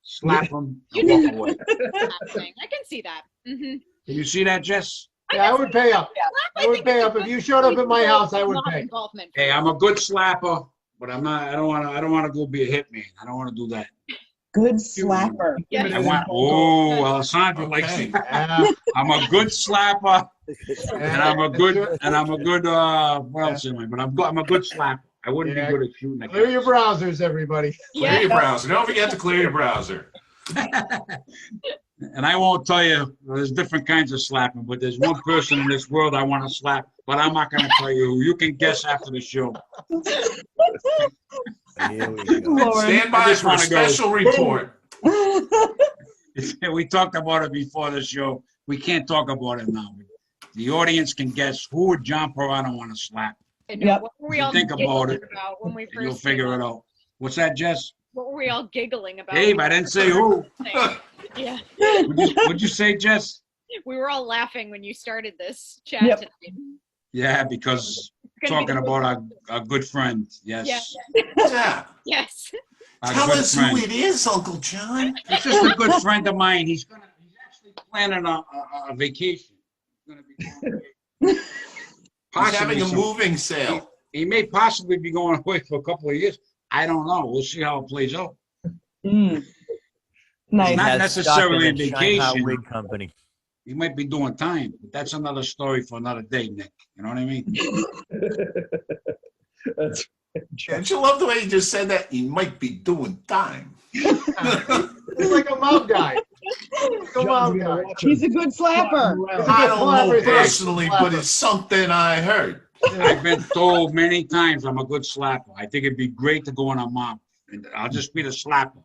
Speaker 2: Slap him. And walk away.
Speaker 5: I can see that. Mm-hmm.
Speaker 2: Can you see that, Jess?
Speaker 8: Yeah, I would pay up. I would pay up if you showed up at my house. I would pay.
Speaker 2: Hey, I'm a good slapper, but I'm not. I don't want to go be a hitman. I don't want to do that.
Speaker 7: Good slapper.
Speaker 5: Yes.
Speaker 2: Alessandra likes it. I'm a good slapper, and I'm a good. What else am I? But I'm a good slapper. I wouldn't be good at shooting.
Speaker 8: Clear your browsers, everybody.
Speaker 4: Clear your browser. Don't forget to clear your browser.
Speaker 2: And I won't tell you, there's different kinds of slapping, but there's one person in this world I want to slap, but I'm not going to tell you who. You can guess after the show.
Speaker 1: Here we go.
Speaker 4: Stand by for a special report.
Speaker 2: We talked about it before the show. We can't talk about it now. The audience can guess who would John Perrotta want to slap.
Speaker 5: What were we all
Speaker 2: think about it,
Speaker 5: when we first
Speaker 2: you'll figure it out. What's that, Jess?
Speaker 5: What were we all giggling about?
Speaker 2: Dave, I didn't say who.
Speaker 5: Yeah.
Speaker 2: What'd you say, Jess?
Speaker 5: We were all laughing when you started this chat tonight.
Speaker 2: Yeah, because talking about our good friend. Yes.
Speaker 4: Yeah.
Speaker 5: Yes.
Speaker 2: Our
Speaker 4: Tell
Speaker 2: good
Speaker 4: us
Speaker 2: friend.
Speaker 4: who it is, Uncle John.
Speaker 2: He's just a good friend of mine. He's actually planning a vacation. He's going to be
Speaker 4: He's having a moving sale.
Speaker 2: He may possibly be going away for a couple of years. I don't know. We'll see how it plays out.
Speaker 7: Nice.
Speaker 2: Not necessarily vacation.
Speaker 1: Wig company.
Speaker 2: He might be doing time, but that's another story for another day, Nick. You know what I mean?
Speaker 4: Don't you love the way he just said that? He might be doing time.
Speaker 8: He's like a mob guy.
Speaker 7: He's a good slapper.
Speaker 4: I don't know personally, but it's something I heard.
Speaker 2: I've been told many times I'm a good slapper. I think it'd be great to go on a mob, and I'll just be the slapper.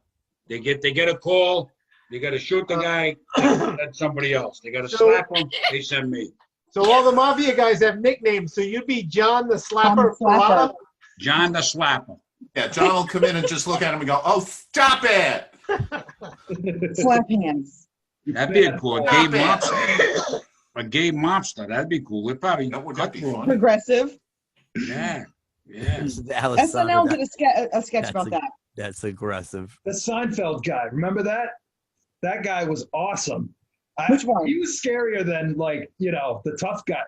Speaker 2: They get a call. They got to shoot the guy. That's somebody else. They got to slap him. They send me.
Speaker 8: So all the mafia guys have nicknames. So you'd be John the Slapper.
Speaker 2: John the Slapper.
Speaker 4: Yeah, John will come in and just look at him and go, "Oh, stop it!"
Speaker 7: Slap hands.
Speaker 2: That'd be a cool gay mobster. A gay mobster. That'd be cool. It'd probably
Speaker 4: that'd be fun.
Speaker 7: Progressive.
Speaker 2: Yeah.
Speaker 7: SNL did a sketch about that.
Speaker 1: That's aggressive.
Speaker 6: The Seinfeld guy. Remember that? That guy was awesome.
Speaker 7: Which one?
Speaker 6: He was scarier than, like, the tough guy.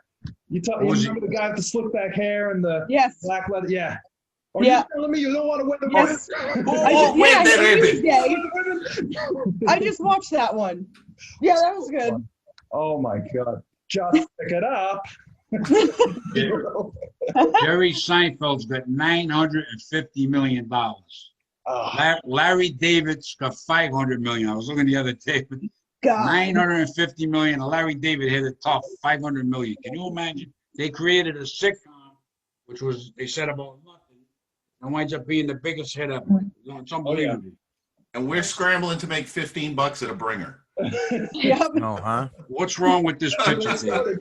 Speaker 6: You remember the guy with the slick back hair and the black leather? Yeah. Or you telling me you don't want to win the
Speaker 7: women? I just watched that one. Yeah, that was good.
Speaker 6: Oh my God. Just pick it up.
Speaker 2: Jerry Seinfeld's got $950 million. Larry David's got $500 million. I was looking the other day. $950 million. Larry David hit a top $500 million. Can you imagine? They created a sitcom, which was, they said, about nothing, and winds up being the biggest hit ever. It's unbelievable.
Speaker 4: And we're scrambling to make $15 at a bringer.
Speaker 1: Oh, huh?
Speaker 2: What's wrong with this picture?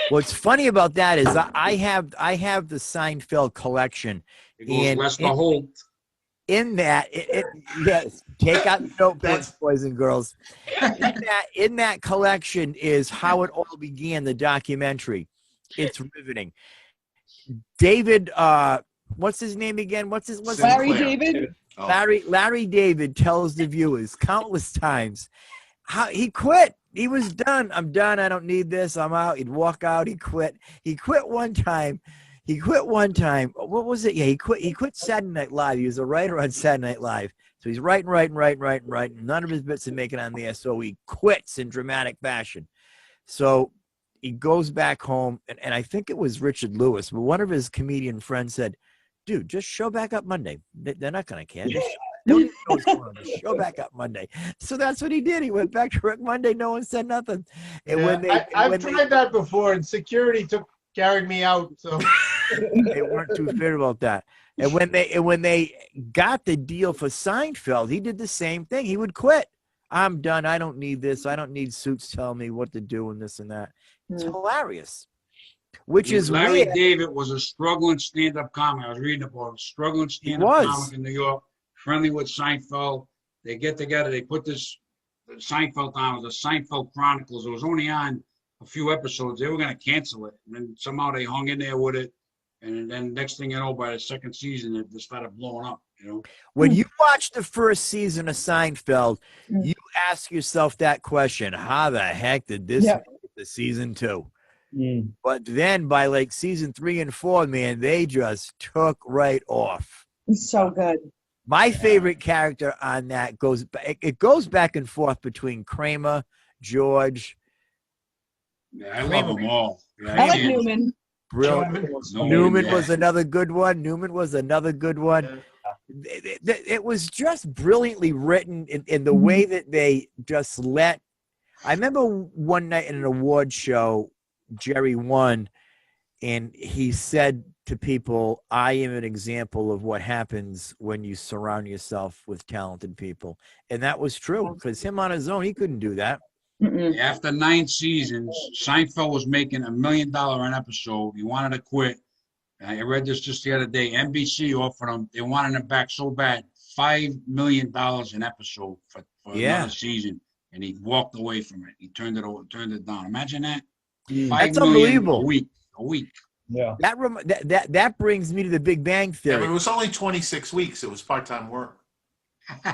Speaker 1: What's funny about that is I have the Seinfeld collection.
Speaker 2: It goes Lester Holt.
Speaker 1: In that, yes, take out the notebooks, boys and girls. In that collection is how it all began, the documentary. It's riveting. David, what's his name again?
Speaker 7: Larry David?
Speaker 1: Larry David tells the viewers countless times how he quit. He was done. I'm done. I don't need this. I'm out. He'd walk out. He quit. He quit one time. What was it? Yeah, he quit Saturday Night Live. He was a writer on Saturday Night Live. So he's writing. None of his bits are making on there. So he quits in dramatic fashion. So he goes back home, and I think it was Richard Lewis, but one of his comedian friends said, "Dude, just show back up Monday. They're not going to care. Just show back up Monday." So that's what he did. He went back to work Monday. No one said nothing. And
Speaker 8: I've tried that before, and security carried me out. So
Speaker 1: they weren't too fair about that. And when they got the deal for Seinfeld, he did the same thing. He would quit. I'm done. I don't need this. I don't need suits telling me what to do and this and that. It's hilarious. Which is
Speaker 2: Larry
Speaker 1: weird.
Speaker 2: David was a struggling stand-up comic. I was reading about a struggling stand-up comic in New York, friendly with Seinfeld. They get together. They put this Seinfeld on. It was the Seinfeld Chronicles. It was only on a few episodes. They were going to cancel it, and then somehow they hung in there with it. And then next thing you know, by the second season, it just started blowing up.
Speaker 1: When you watch the first season of Seinfeld, you ask yourself that question: how the heck did this make it to season 2? But then by like season 3 and 4, man, they just took right off.
Speaker 7: It's so good.
Speaker 1: My favorite character on that goes back and forth between Kramer, George.
Speaker 2: Yeah, I love them all. Yeah,
Speaker 7: I like Newman.
Speaker 1: Brilliant. Newman was another good one. It was just brilliantly written in the way that they just let. I remember one night in an award show, Jerry won, and he said to people, "I am an example of what happens when you surround yourself with talented people." And that was true, because him on his own, he couldn't do that.
Speaker 2: After 9 seasons, Seinfeld was making $1 million an episode. He wanted to quit. I read this just the other day. NBC offered him. They wanted him back so bad, $5 million an episode for another season, and he walked away from it. He turned it down. Imagine that.
Speaker 1: That's unbelievable.
Speaker 2: A week.
Speaker 6: Yeah.
Speaker 1: That brings me to the Big Bang
Speaker 4: Yeah,
Speaker 1: Theory.
Speaker 4: but it was only 26 weeks. It was part-time work.
Speaker 2: You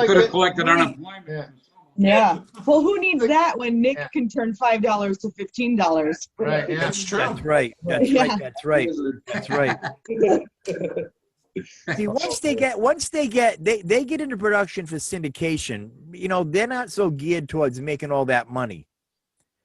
Speaker 2: could have collected unemployment.
Speaker 7: Yeah. Well, who needs that when Nick can turn $5 to $15?
Speaker 8: Right. Yeah.
Speaker 4: That's true.
Speaker 1: That's right. That's
Speaker 7: Yeah.
Speaker 1: right. That's right. That's right. See, once they get into production for syndication, you know, they're not so geared towards making all that money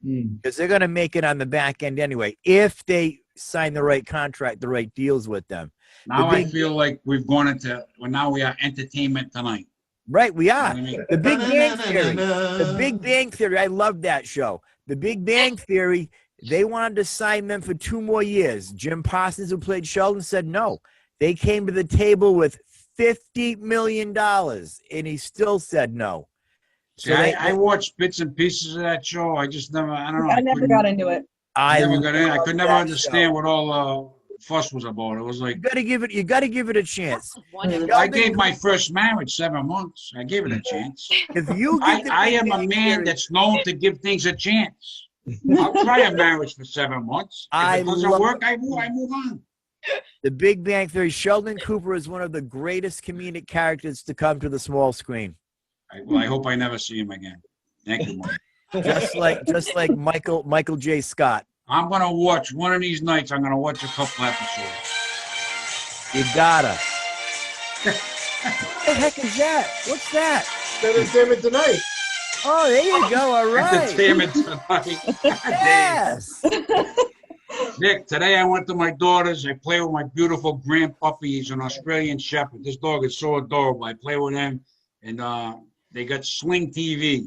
Speaker 1: because they're going to make it on the back end anyway if they sign the right contract, the right deals with them.
Speaker 2: Now I feel like we've gone into, well, now we are entertainment tonight.
Speaker 1: Right, we are.
Speaker 2: You know what I mean?
Speaker 1: The Big Bang Theory. The Big Bang Theory. I love that show. The Big Bang Theory, they wanted to sign them for 2 more years. Jim Parsons, who played Sheldon, said no. They came to the table with $50 million, and he still said no.
Speaker 2: So I watched bits and pieces of that show. I just never, I don't know.
Speaker 7: I never got into it.
Speaker 2: I never got in. I could never
Speaker 1: that
Speaker 2: understand
Speaker 1: show.
Speaker 2: what all fuss was about. It was like,
Speaker 1: You got to give it a chance.
Speaker 2: I gave my first marriage 7 months. I gave it a chance.
Speaker 1: If you give the
Speaker 2: I
Speaker 1: Big
Speaker 2: am a
Speaker 1: Bang
Speaker 2: man
Speaker 1: Theory-
Speaker 2: that's known to give things a chance. I'll try a marriage for 7 months. If
Speaker 1: I
Speaker 2: it doesn't
Speaker 1: love-
Speaker 2: work, I move on.
Speaker 1: The Big Bang Theory. Sheldon Cooper is one of the greatest comedic characters to come to the small screen.
Speaker 2: Well, I hope I never see him again. Thank you, Mike.
Speaker 1: Just like Michael J. Scott.
Speaker 2: I'm gonna watch one of these nights. I'm gonna watch a couple episodes.
Speaker 1: You gotta. What the heck is that? What's that?
Speaker 8: Entertainment Tonight.
Speaker 1: Oh, there you go. All right.
Speaker 2: Entertainment tonight.
Speaker 1: Yes.
Speaker 2: Nick, today I went to my daughter's. I play with my beautiful grand puppy. He's an Australian Shepherd. This dog is so adorable. I play with him, and they got Sling TV.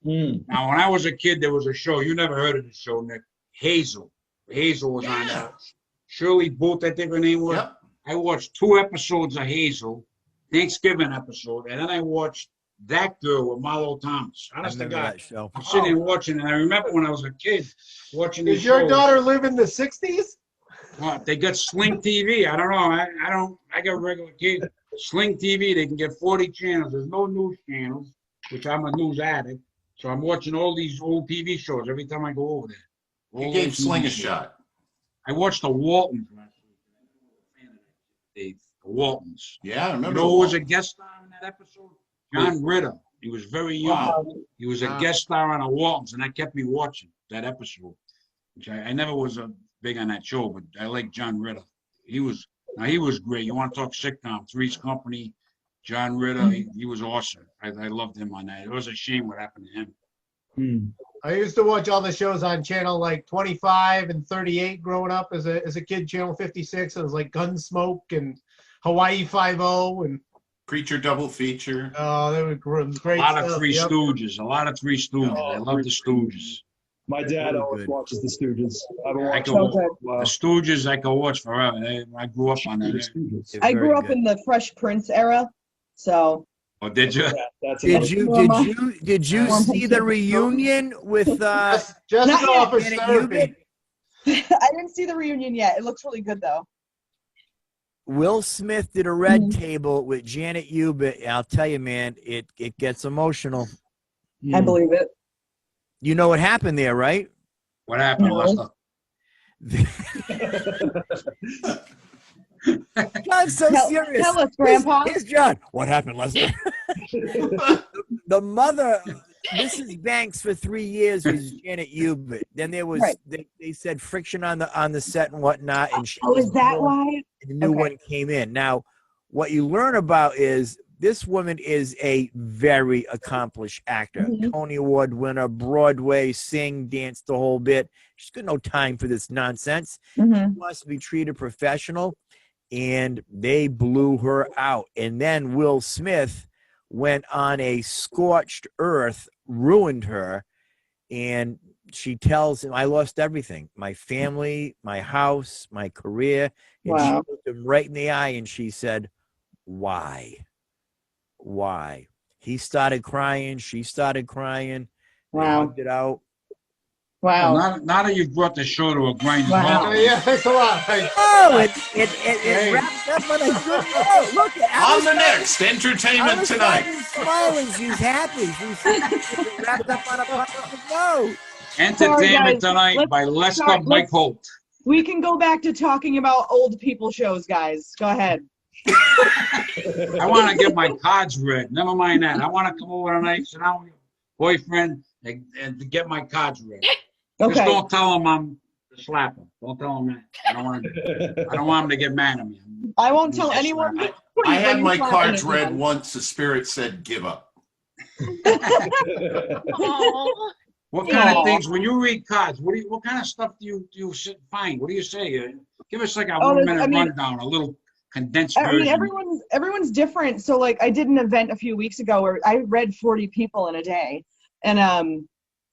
Speaker 2: Now, when I was a kid, there was a show. You never heard of the show, Nick. Hazel. Hazel was on that. Shirley Booth, I think her name was.
Speaker 4: Yep.
Speaker 2: I watched 2 episodes of Hazel, Thanksgiving episode, and then I watched That Girl with Marlo Thomas. Honest to God.
Speaker 1: That show.
Speaker 2: I'm sitting there watching, and I remember when I was a kid watching these
Speaker 8: Does your
Speaker 2: shows.
Speaker 8: daughter live in the 60s?
Speaker 2: What, they got Sling TV. I don't know. I got regular kids. Sling TV, they can get 40 channels. There's no news channels, which I'm a news addict. So I'm watching all these old TV shows every time I go over there.
Speaker 4: You
Speaker 2: All
Speaker 4: gave
Speaker 2: those
Speaker 4: Sling
Speaker 2: TV
Speaker 4: a
Speaker 2: shows.
Speaker 4: shot.
Speaker 2: I watched the Waltons last week. The Waltons.
Speaker 4: Yeah, I
Speaker 2: You
Speaker 4: remember.
Speaker 2: know who was a guest star in that episode? John Ritter. He was very young.
Speaker 4: Wow.
Speaker 2: He was a guest star on the Waltons, and that kept me watching that episode. Which I never was big on that show, but I like John Ritter. He was great. You want to talk sitcom? Three's Company, John Ritter. He was awesome. I loved him on that. It was a shame what happened to him.
Speaker 8: I used to watch all the shows on channel like 25 and 38 growing up as a kid, channel 56. It was like Gunsmoke and Hawaii Five-0 and
Speaker 4: Creature double feature.
Speaker 8: oh, they were great.
Speaker 2: A lot of
Speaker 8: stuff.
Speaker 2: Three
Speaker 8: Yep.
Speaker 2: Stooges. A lot of Three Stooges. I love the Stooges.
Speaker 6: My dad always watches the Stooges. I've been
Speaker 2: I
Speaker 6: watching
Speaker 2: can,
Speaker 6: them for a while.
Speaker 2: the Stooges I can watch forever. I grew up on
Speaker 6: The
Speaker 2: that.
Speaker 6: Stooges.
Speaker 7: I grew up in the Fresh Prince era, so
Speaker 2: Oh, did you?
Speaker 6: Yeah, that's another-
Speaker 1: Did you see the reunion with
Speaker 8: Jessica
Speaker 7: Not yet.
Speaker 8: offers
Speaker 1: Janet
Speaker 8: therapy.
Speaker 7: I didn't see the reunion yet. It looks really good though.
Speaker 1: Will Smith did a red table with Janet Hubert. I'll tell you, man, it gets emotional.
Speaker 7: I believe it.
Speaker 1: You know what happened there, right?
Speaker 2: What happened,
Speaker 7: No.
Speaker 2: Lester?
Speaker 1: John's so serious.
Speaker 7: Tell us, Grandpa.
Speaker 1: Here's John. What happened, Lester? The mother, Mrs. Banks, for 3 years was Janet Hubert. Then there was
Speaker 7: Right.
Speaker 1: they said friction on the set and whatnot, and she
Speaker 7: Oh,
Speaker 1: was
Speaker 7: is that
Speaker 1: born,
Speaker 7: why?
Speaker 1: and the new
Speaker 7: Okay.
Speaker 1: one came in. Now, what you learn about is this woman is a very accomplished actor, Tony Award winner, Broadway, sing, dance, the whole bit. She's got no time for this nonsense. She wants to be treated professional, and they blew her out. And then Will Smith went on a scorched earth, ruined her, and she tells him, I lost everything, my family, my house, my career. And she
Speaker 7: Wow.
Speaker 1: looked him right in the eye and she said, why? He started crying, she started crying. They
Speaker 7: Wow.
Speaker 1: hugged it out.
Speaker 7: Wow.
Speaker 2: Now that you've brought the show to a grinding
Speaker 7: Wow.
Speaker 2: halt,
Speaker 8: Yeah, thanks a lot. Thanks.
Speaker 1: Oh, it wraps up on a good note. Look at
Speaker 4: On the next Entertainment Tonight.
Speaker 1: Smiling, she's happy. She's wrapped up on a positive note.
Speaker 2: Entertainment Tonight by Lester Mike Holt.
Speaker 7: We can go back to talking about old people shows, guys. Go ahead.
Speaker 2: I want to get my cards read. Never mind that. I want to come over tonight, sit down with your boyfriend, and to get my cards read.
Speaker 7: Okay.
Speaker 2: Just don't tell him I'm slapping. Don't tell him that. I don't want him to get mad at me.
Speaker 7: I won't tell anyone.
Speaker 4: I had my cards read once. The spirit said, "Give up."
Speaker 2: What kind of things when you read cards? What kind of stuff do you find? What do you say? Give us like a 1 minute rundown, a little condensed version.
Speaker 7: I mean, everyone's different. So like, I did an event a few weeks ago where I read 40 people in a day, and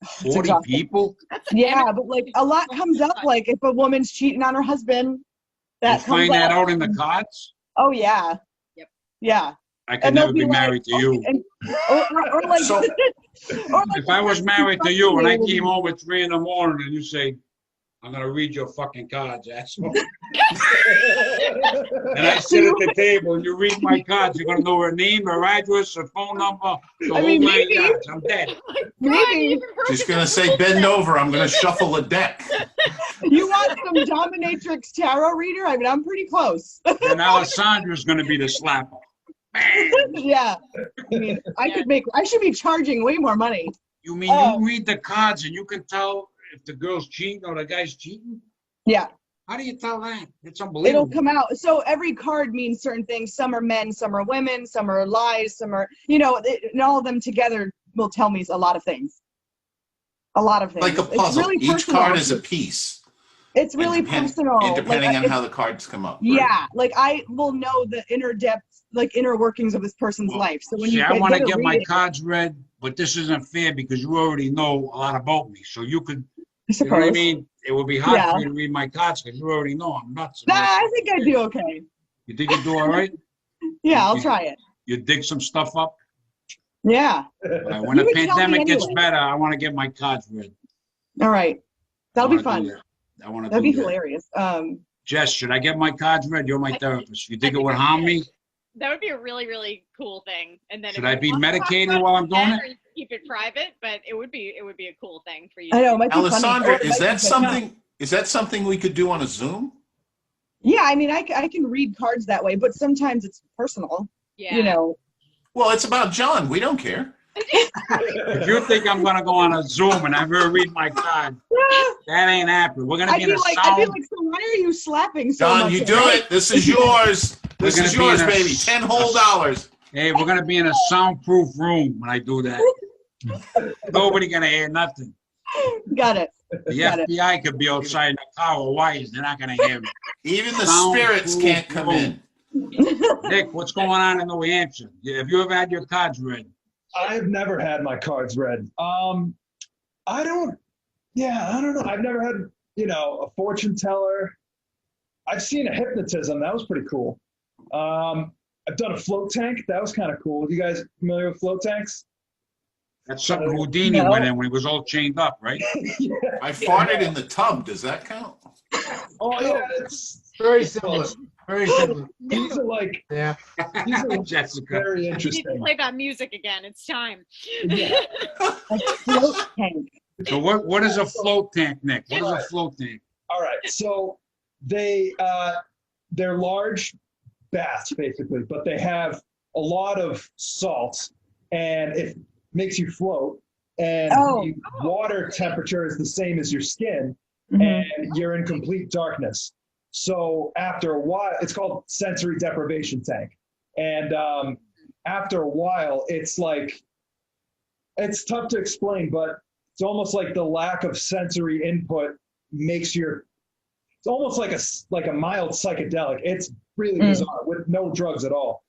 Speaker 2: 40 people.
Speaker 7: Yeah, but like a lot comes up. Like if a woman's cheating on her husband,
Speaker 2: that you find that out in the cards.
Speaker 7: Oh yeah.
Speaker 5: Yep.
Speaker 7: Yeah.
Speaker 2: I could never be married to you.
Speaker 7: Or like,
Speaker 4: So-
Speaker 2: If I was married to you and I came home at 3 in the morning and you say, "I'm gonna read your fucking cards, asshole," and I sit at the table and you read my cards, you're gonna know her name, her address, her phone number, the whole 9 yards. I'm dead.
Speaker 7: maybe
Speaker 4: She's gonna say, "Bend over. I'm gonna shuffle a deck."
Speaker 7: you want some dominatrix tarot reader? I mean, I'm pretty close.
Speaker 2: And Alessandra's gonna be the slapper.
Speaker 7: Yeah. I mean, I should be charging way more money.
Speaker 2: You mean you read the cards and you can tell if the girl's cheating or the guy's cheating?
Speaker 7: Yeah.
Speaker 2: How do you tell that? It's unbelievable.
Speaker 7: It'll come out. So every card means certain things. Some are men, some are women, some are lies, some are, and all of them together will tell me a lot of things. A lot of things.
Speaker 4: Like a puzzle.
Speaker 7: Really
Speaker 4: Each
Speaker 7: personal.
Speaker 4: card is a piece.
Speaker 7: It's really personal.
Speaker 4: And depending on how the cards come up. Right?
Speaker 7: Yeah. Like I will know the inner depths, like inner workings of this person's life. So when
Speaker 2: I want to get my cards read, but this isn't fair because you already know a lot about me. So you could, you know what I mean? It would be hard for you to read my cards because you already know I'm nuts.
Speaker 7: Nah, I think I do okay.
Speaker 2: You think you do all right?
Speaker 7: Yeah, I'll try it.
Speaker 2: You dig some stuff up?
Speaker 7: Yeah.
Speaker 2: When the pandemic gets better, I want to get my cards read.
Speaker 7: All right. That'll be fun.
Speaker 2: I want to.
Speaker 7: That'd be hilarious.
Speaker 2: Jess, should I get my cards read? You're my therapist. You think it would harm me?
Speaker 5: That would be a really, really cool thing. And then
Speaker 2: should I be medicated while I'm doing it?
Speaker 5: Or you keep it private, but it would be a cool thing for you.
Speaker 7: I know. It might be
Speaker 4: Alessandra,
Speaker 7: funny.
Speaker 4: is that something? Is that something we could do on a Zoom?
Speaker 7: Yeah, I mean, I can read cards that way, but sometimes it's personal.
Speaker 5: Yeah.
Speaker 4: Well, it's about John. We don't care.
Speaker 2: If you think I'm gonna go on a Zoom and I'm gonna read my card, that ain't happening. We're gonna be in a sound.
Speaker 7: I'd be like, so why are you slapping so much?
Speaker 4: John, you do it. This is yours. This is yours, baby. $10 whole.
Speaker 2: Hey, we're gonna be in a soundproof room when I do that. Nobody gonna hear nothing.
Speaker 7: Got it.
Speaker 2: The FBI could be outside in a car with wires. They're not gonna hear me.
Speaker 4: Even the spirits can't come in.
Speaker 2: Nick, what's going on in New Hampshire? Have you ever had your cards read?
Speaker 6: I've never had my cards read. I don't know. I've never had, a fortune teller. I've seen a hypnotism. That was pretty cool. I've done a float tank. That was kind of cool. You guys familiar with float tanks?
Speaker 2: That's something Houdini went in when he was all chained up, right?
Speaker 6: Yeah.
Speaker 4: I farted in the tub. Does that count?
Speaker 6: Oh, yeah. It's
Speaker 8: very similar. Very similar.
Speaker 6: These are like,
Speaker 8: yeah.
Speaker 6: These are
Speaker 2: Jessica.
Speaker 6: very
Speaker 5: We need
Speaker 6: interesting.
Speaker 5: to play that music again. It's time.
Speaker 6: Yeah.
Speaker 7: A float tank.
Speaker 2: So what is a float tank, Nick? What is a float tank?
Speaker 6: All right. So they're large baths basically, but they have a lot of salt and it makes you float. And the water temperature is the same as your skin, and you're in complete darkness. So after a while, it's called sensory deprivation tank. And after a while, it's tough to explain, but it's almost like the lack of sensory input makes it's almost like a mild psychedelic. It's really bizarre with no drugs at all.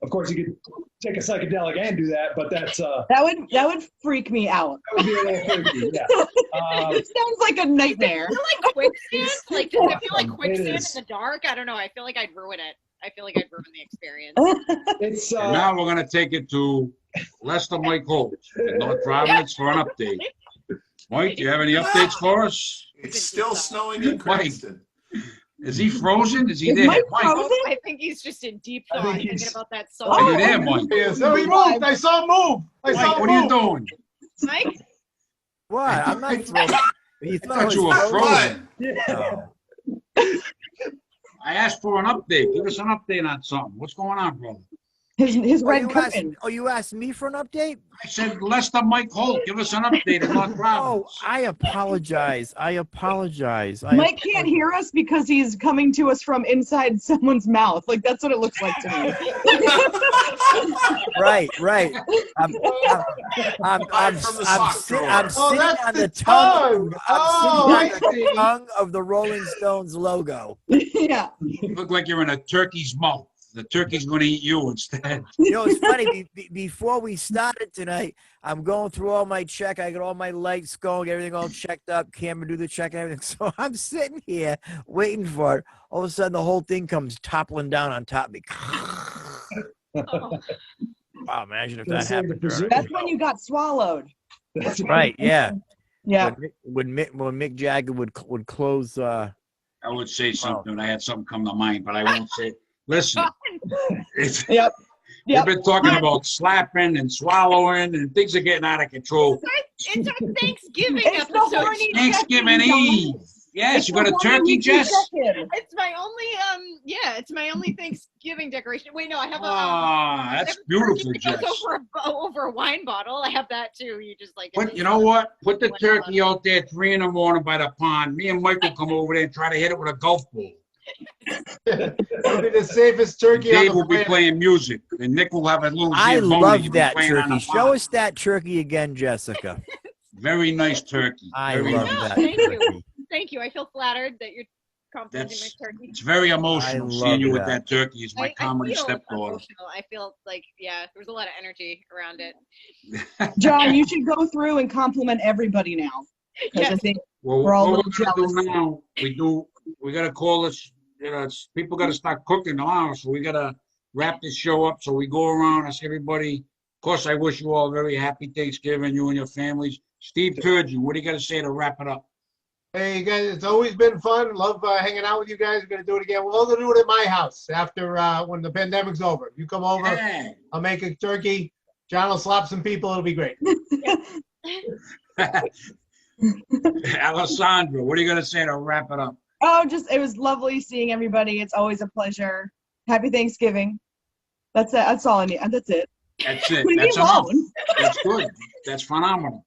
Speaker 6: Of course, you could take a psychedelic and do that, but that's
Speaker 7: that would freak me out.
Speaker 6: That would be a little freaky. Yeah.
Speaker 7: It sounds like a nightmare.
Speaker 5: I feel like quicksand. I feel like quicksand in the dark. I don't know. I feel like I'd ruin it. I feel like I'd ruin the experience.
Speaker 6: It's
Speaker 2: And now we're gonna take it to Lester Mike Holt in North Providence for an update. Mike, do you have any updates for us?
Speaker 4: It's still snowing in Cranston.
Speaker 2: Is he frozen? Is he
Speaker 7: Is
Speaker 2: there?
Speaker 7: Mike
Speaker 2: Mike,
Speaker 7: frozen?
Speaker 5: I think he's just in deep
Speaker 6: I
Speaker 5: thought
Speaker 6: think
Speaker 5: thinking
Speaker 6: he's-
Speaker 5: about that
Speaker 2: are
Speaker 5: song.
Speaker 2: you there, Mike?
Speaker 8: Yeah, so he moved. I saw him move.
Speaker 2: Mike, what are you doing?
Speaker 5: Mike?
Speaker 1: What? I'm not frozen. You
Speaker 2: I
Speaker 1: thought I
Speaker 2: thought you
Speaker 1: was
Speaker 2: were
Speaker 1: frozen?
Speaker 2: frozen.
Speaker 1: No.
Speaker 2: I asked for an update. Give us an update on something. What's going on, brother?
Speaker 7: His
Speaker 1: Oh,
Speaker 7: red
Speaker 1: you asked,
Speaker 7: curtain.
Speaker 1: you asked me for an update?
Speaker 2: I said, Lester Mike Holt, give us an update on North
Speaker 1: Oh,
Speaker 2: Providence.
Speaker 1: I apologize. I apologize.
Speaker 7: Mike can't hear us because he's coming to us from inside someone's mouth. Like that's what it looks like to me.
Speaker 1: Right. I'm sitting on the tongue. I'm sitting on the tongue of the Rolling Stones logo.
Speaker 7: Yeah.
Speaker 2: You look like you're in a turkey's mouth. The turkey's going to eat you instead.
Speaker 1: You know, it's funny. Before we started tonight, I'm going through all my check. I got all my lights going, everything all checked up. Camera do the check and everything. So I'm sitting here waiting for it. All of a sudden, the whole thing comes toppling down on top of me.
Speaker 5: Oh.
Speaker 1: Wow, imagine if that happened.
Speaker 7: That's when you got swallowed.
Speaker 1: That's right. Yeah.
Speaker 7: Yeah.
Speaker 1: When Mick Jagger would close.
Speaker 2: I would say something. I had something come to mind, but I won't say it. Listen,
Speaker 7: Yep.
Speaker 2: We've been talking about slapping and swallowing, and things are getting out of control.
Speaker 5: It's our Thanksgiving
Speaker 7: It's the
Speaker 5: episode.
Speaker 7: horny
Speaker 2: Thanksgiving
Speaker 7: check-in,
Speaker 2: Eve.
Speaker 7: John.
Speaker 2: Yes,
Speaker 7: It's
Speaker 2: you got
Speaker 7: the
Speaker 2: a turkey,
Speaker 7: horny
Speaker 2: Jess?
Speaker 7: check-in.
Speaker 5: It's my only it's my only Thanksgiving decoration. Wait, no, I have a
Speaker 2: Ah, that's
Speaker 5: I have a
Speaker 2: beautiful,
Speaker 5: turkey that
Speaker 2: Jess.
Speaker 5: goes over a wine bottle. I have that too. You just like
Speaker 2: You know what? Put the turkey out there at 3 a.m. by the pond. Me and Mike will come over there and try to hit it with a golf ball.
Speaker 8: That'll be the safest turkey
Speaker 2: Dave
Speaker 8: on
Speaker 2: will
Speaker 8: the
Speaker 2: be
Speaker 8: planet.
Speaker 2: playing music, and Nick will have a little.
Speaker 1: I
Speaker 2: Zamboni
Speaker 1: love that
Speaker 2: playing on the
Speaker 1: turkey. Show
Speaker 2: pond.
Speaker 1: us that turkey again, Jessica.
Speaker 2: Very nice turkey.
Speaker 1: I
Speaker 2: Very
Speaker 1: love
Speaker 2: nice.
Speaker 1: that
Speaker 5: Thank you.
Speaker 1: turkey.
Speaker 5: Thank you. I feel flattered that you're complimenting my turkey.
Speaker 2: It's very emotional
Speaker 1: I
Speaker 2: seeing you
Speaker 1: love
Speaker 2: with that turkey. It's my
Speaker 5: I
Speaker 2: comedy
Speaker 5: feel
Speaker 2: stepdaughter.
Speaker 5: emotional. I feel like there was a lot of energy around it.
Speaker 7: John, you should go through and compliment everybody now. Because I
Speaker 5: Yes.
Speaker 7: think
Speaker 2: Well,
Speaker 7: we're all a
Speaker 2: what
Speaker 7: little
Speaker 2: we're gonna
Speaker 7: jealous.
Speaker 2: do now, we gotta call this, people gotta start cooking now, so we gotta wrap this show up. So we go around, ask everybody. Of course, I wish you all a very happy Thanksgiving, you and your families. Steve Turgeon, what do you gotta say to wrap it up?
Speaker 8: Hey, you guys, it's always been fun. Love hanging out with you guys. We're going to do it again. We're all going to do it at my house after when the pandemic's over. You come over,
Speaker 2: Yeah.
Speaker 8: I'll make a turkey. John will slap some people. It'll be great.
Speaker 2: Alessandra, what are you gonna say to wrap it up?
Speaker 7: Oh, it was lovely seeing everybody. It's always a pleasure. Happy Thanksgiving. That's it. That's all I need. That's it.
Speaker 2: That's it.
Speaker 7: Leave me
Speaker 2: That's enough.
Speaker 7: alone.
Speaker 2: That's good. That's phenomenal.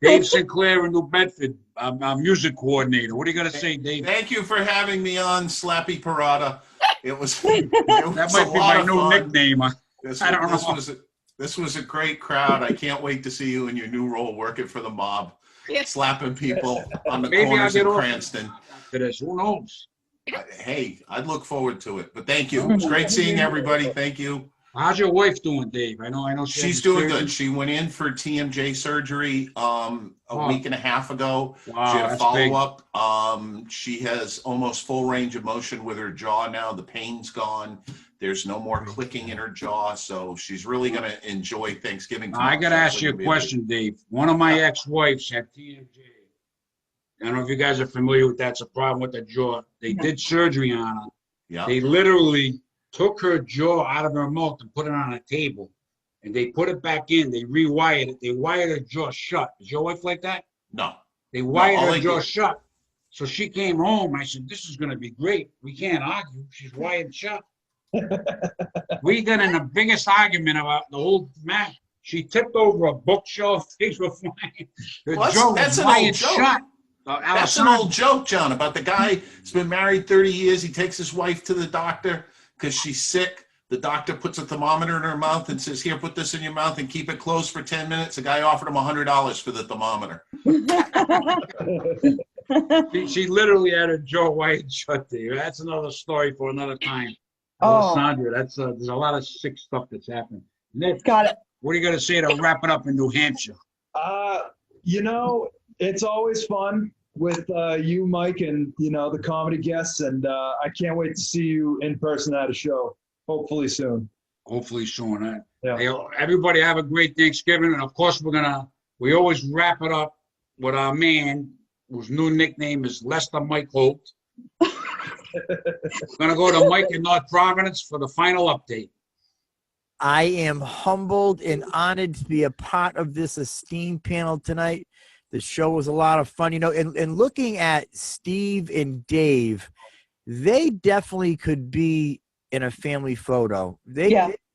Speaker 2: Dave Sinclair in New Bedford, our music coordinator. What are you gonna say, Dave?
Speaker 4: Thank you for having me on, Slappy Perrota. It was,
Speaker 2: That might be my new nickname.
Speaker 4: This was a great crowd. I can't wait to see you in your new role working for the mob, slapping people on the
Speaker 2: Maybe I'll
Speaker 4: corners
Speaker 2: get
Speaker 4: in
Speaker 2: off
Speaker 4: Cranston.
Speaker 2: to this. Who knows?
Speaker 4: Hey, I'd look forward to it. But thank you. It was great seeing everybody. Thank you.
Speaker 2: How's your wife doing, Dave? I know.
Speaker 4: She's doing good. She went in for TMJ surgery a week and a half ago.
Speaker 2: Wow,
Speaker 4: She had a
Speaker 2: that's big.
Speaker 4: follow-up. She has almost full range of motion with her jaw now. The pain's gone. There's no more clicking in her jaw. So she's really going to enjoy Thanksgiving.
Speaker 2: I got to ask you a question, Dave. One of my ex-wives had TMJ. I don't know if you guys are familiar with that. It's a problem with the jaw. They did surgery on her.
Speaker 4: Yeah.
Speaker 2: They literally took her jaw out of her mouth and put it on a table. And they put it back in. They rewired it. They wired her jaw shut. Is your wife like that?
Speaker 4: No.
Speaker 2: They wired
Speaker 4: all
Speaker 2: her
Speaker 4: they
Speaker 2: jaw
Speaker 4: did-
Speaker 2: shut. So she came home. I said, this is going to be great. We can't argue. She's wired shut. We got in the biggest argument about the whole match. She tipped over a bookshelf. Things were flying. The
Speaker 4: Well,
Speaker 2: jaw
Speaker 4: that's
Speaker 2: was
Speaker 4: an old
Speaker 2: wired
Speaker 4: joke.
Speaker 2: shut.
Speaker 4: That's an old joke, John, about the guy who's been married 30 years. He takes his wife to the doctor because she's sick. The doctor puts a thermometer in her mouth and says, here, put this in your mouth and keep it closed for 10 minutes. The guy offered him $100 for the thermometer.
Speaker 2: She literally had her jaw wired shut there. That's another story for another time.
Speaker 7: Oh.
Speaker 2: Alessandra, there's a lot of sick stuff that's happened. Nick,
Speaker 7: Got it.
Speaker 2: what are you going to say to wrap it up in New Hampshire?
Speaker 6: It's always fun with you, Mike, and the comedy guests, and I can't wait to see you in person at a show. Hopefully soon.
Speaker 2: Hopefully soon. Huh?
Speaker 6: Yeah.
Speaker 2: Hey, everybody have a great Thanksgiving, and of course we always wrap it up with our man whose new nickname is Lester Mike Holt. We're gonna go to Mike in North Providence for the final update.
Speaker 1: I am humbled and honored to be a part of this esteemed panel tonight. The show was a lot of fun, and looking at Steve and Dave, they definitely could be in a family photo. They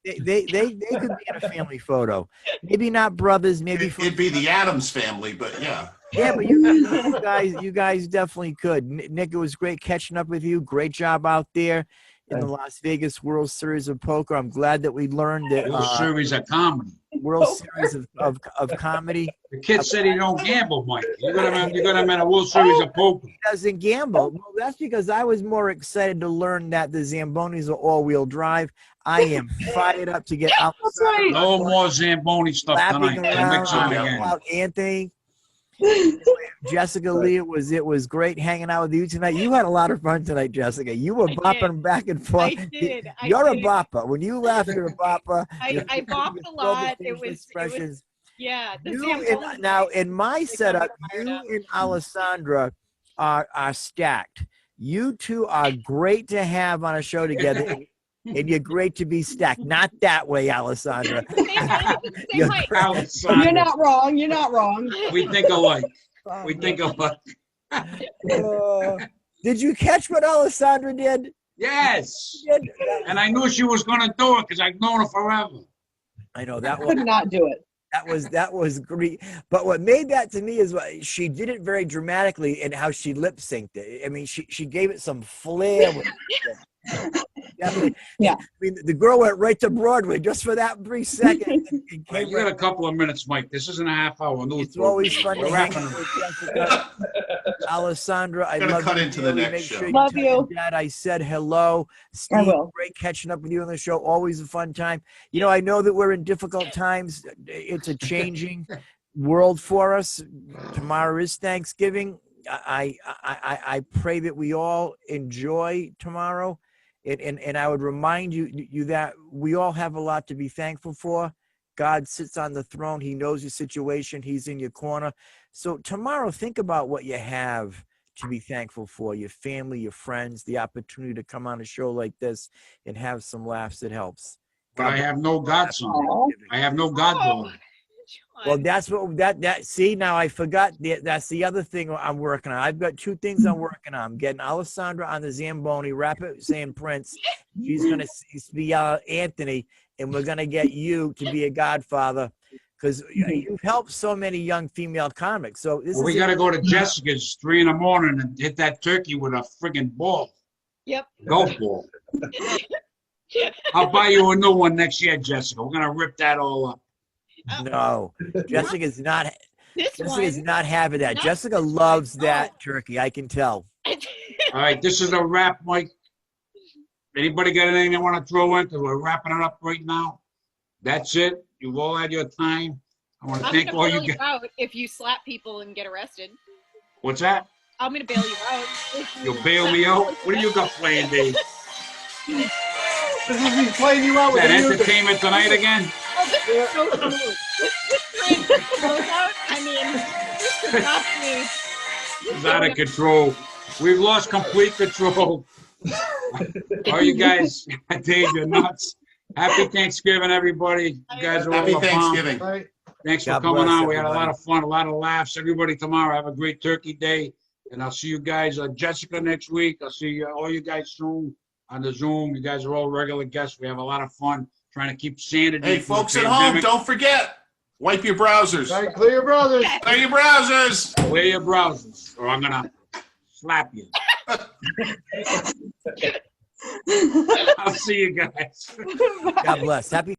Speaker 1: could be in a family photo. Maybe not brothers, maybe
Speaker 4: it'd be the Addams family, but yeah.
Speaker 1: Yeah, but you guys definitely could. Nick, it was great catching up with you. Great job out there in the Las Vegas World Series of Poker. I'm glad that we learned that
Speaker 2: World Series of Comedy.
Speaker 1: World Series of Comedy.
Speaker 2: The kid said he don't gamble, Mike. You got him at a World Series of Poker.
Speaker 1: He doesn't gamble. Well, that's because I was more excited to learn that the Zambonis are all-wheel drive. I am fired up to get out.
Speaker 3: That's right.
Speaker 2: No more Zamboni stuff
Speaker 1: Clapping
Speaker 2: tonight.
Speaker 1: around,
Speaker 2: Mix on again.
Speaker 1: about Anthony. Jessica Leigh, it was great hanging out with you tonight. You had a lot of fun tonight, Jessica. You were bopping back and forth.
Speaker 5: I did.
Speaker 1: You're a bopper. When you laugh, you're a bopper.
Speaker 5: I bopped a lot. It was yeah.
Speaker 1: Now in my setup, you and Alessandra are stacked. You two are great to have on a show together. And you're great to be stacked. Not that way, Alessandra.
Speaker 5: You're
Speaker 3: not wrong. You're not wrong.
Speaker 2: We think alike. We think alike.
Speaker 1: Did you catch what Alessandra did?
Speaker 2: Yes. And I knew she was going to do it because I've known her forever.
Speaker 1: I know that
Speaker 3: could not do it.
Speaker 1: That was great. But what made that to me is she did it very dramatically in how she lip synced it. I mean, she gave it some flair. Yeah. I mean, the girl went right to Broadway just for that brief second.
Speaker 2: You got a couple of minutes, Mike. This isn't a half hour.
Speaker 1: It's always fun to hang out with Jessica. Alessandra, I love
Speaker 4: cut
Speaker 1: you.
Speaker 4: into the next
Speaker 1: Make
Speaker 4: show.
Speaker 1: sure
Speaker 3: Love
Speaker 1: tell
Speaker 3: you.
Speaker 1: your Dad I said hello. Steve,
Speaker 3: I will.
Speaker 1: great catching up with you on the show. Always a fun time. I know that we're in difficult times. It's a changing world for us. Tomorrow is Thanksgiving. I pray that we all enjoy tomorrow. And I would remind you that we all have a lot to be thankful for. God sits on the throne. He knows your situation. He's in your corner. So tomorrow, think about what you have to be thankful for, your family, your friends, the opportunity to come on a show like this and have some laughs. It helps.
Speaker 2: But I have no godson. I have no godfather.
Speaker 1: Well, that's what see, now I forgot that's the other thing I'm working on. I've got two things I'm working on. I'm getting Alessandra on the Zamboni, Rapid saying Prince. She's going to be Anthony, and we're going to get you to be a godfather because you've helped so many young female comics. So
Speaker 2: we got to go to Jessica's 3 in the morning and hit that turkey with a friggin' ball.
Speaker 5: Yep.
Speaker 2: Golf ball. I'll buy you a new one next year, Jessica. We're going to rip that all up.
Speaker 1: No, Jessica's not. Jessica's not having that. Jessica loves that turkey. I can tell.
Speaker 2: All right, this is a wrap, Mike. Anybody got anything they want to throw in? Because we're wrapping it up right now. That's it. You've all had your time. I want to thank all you guys.
Speaker 5: Out if you slap people and get arrested.
Speaker 2: What's that?
Speaker 5: I'm gonna bail you out.
Speaker 2: You'll bail me out? What do you got playing, Dave?
Speaker 8: This is me playing you out
Speaker 2: Is
Speaker 8: with
Speaker 2: that
Speaker 8: the music.
Speaker 2: Entertainment Tonight again?
Speaker 5: Oh, this is so smooth. This train goes out. I mean, this is not me.
Speaker 2: It's out of control. We've lost complete control. All you guys, Dave, you're nuts. Happy Thanksgiving, everybody. You guys are all
Speaker 4: Happy
Speaker 2: a bomb.
Speaker 4: Thanksgiving.
Speaker 8: Right.
Speaker 2: Thanks for
Speaker 1: God
Speaker 2: coming
Speaker 1: bless
Speaker 2: on. We had a
Speaker 1: everybody.
Speaker 2: lot of fun, a lot of laughs. Everybody tomorrow, have a great turkey day. And I'll see you guys, Jessica, next week. I'll see all you guys soon on the Zoom. You guys are all regular guests. We have a lot of fun trying to keep sanity.
Speaker 4: Hey, folks at home, don't forget, wipe your browsers.
Speaker 8: Right, clear your brothers.
Speaker 4: Clear your browsers.
Speaker 2: Wear your browsers, or I'm going to slap you. I'll see you guys.
Speaker 1: God bless. Happy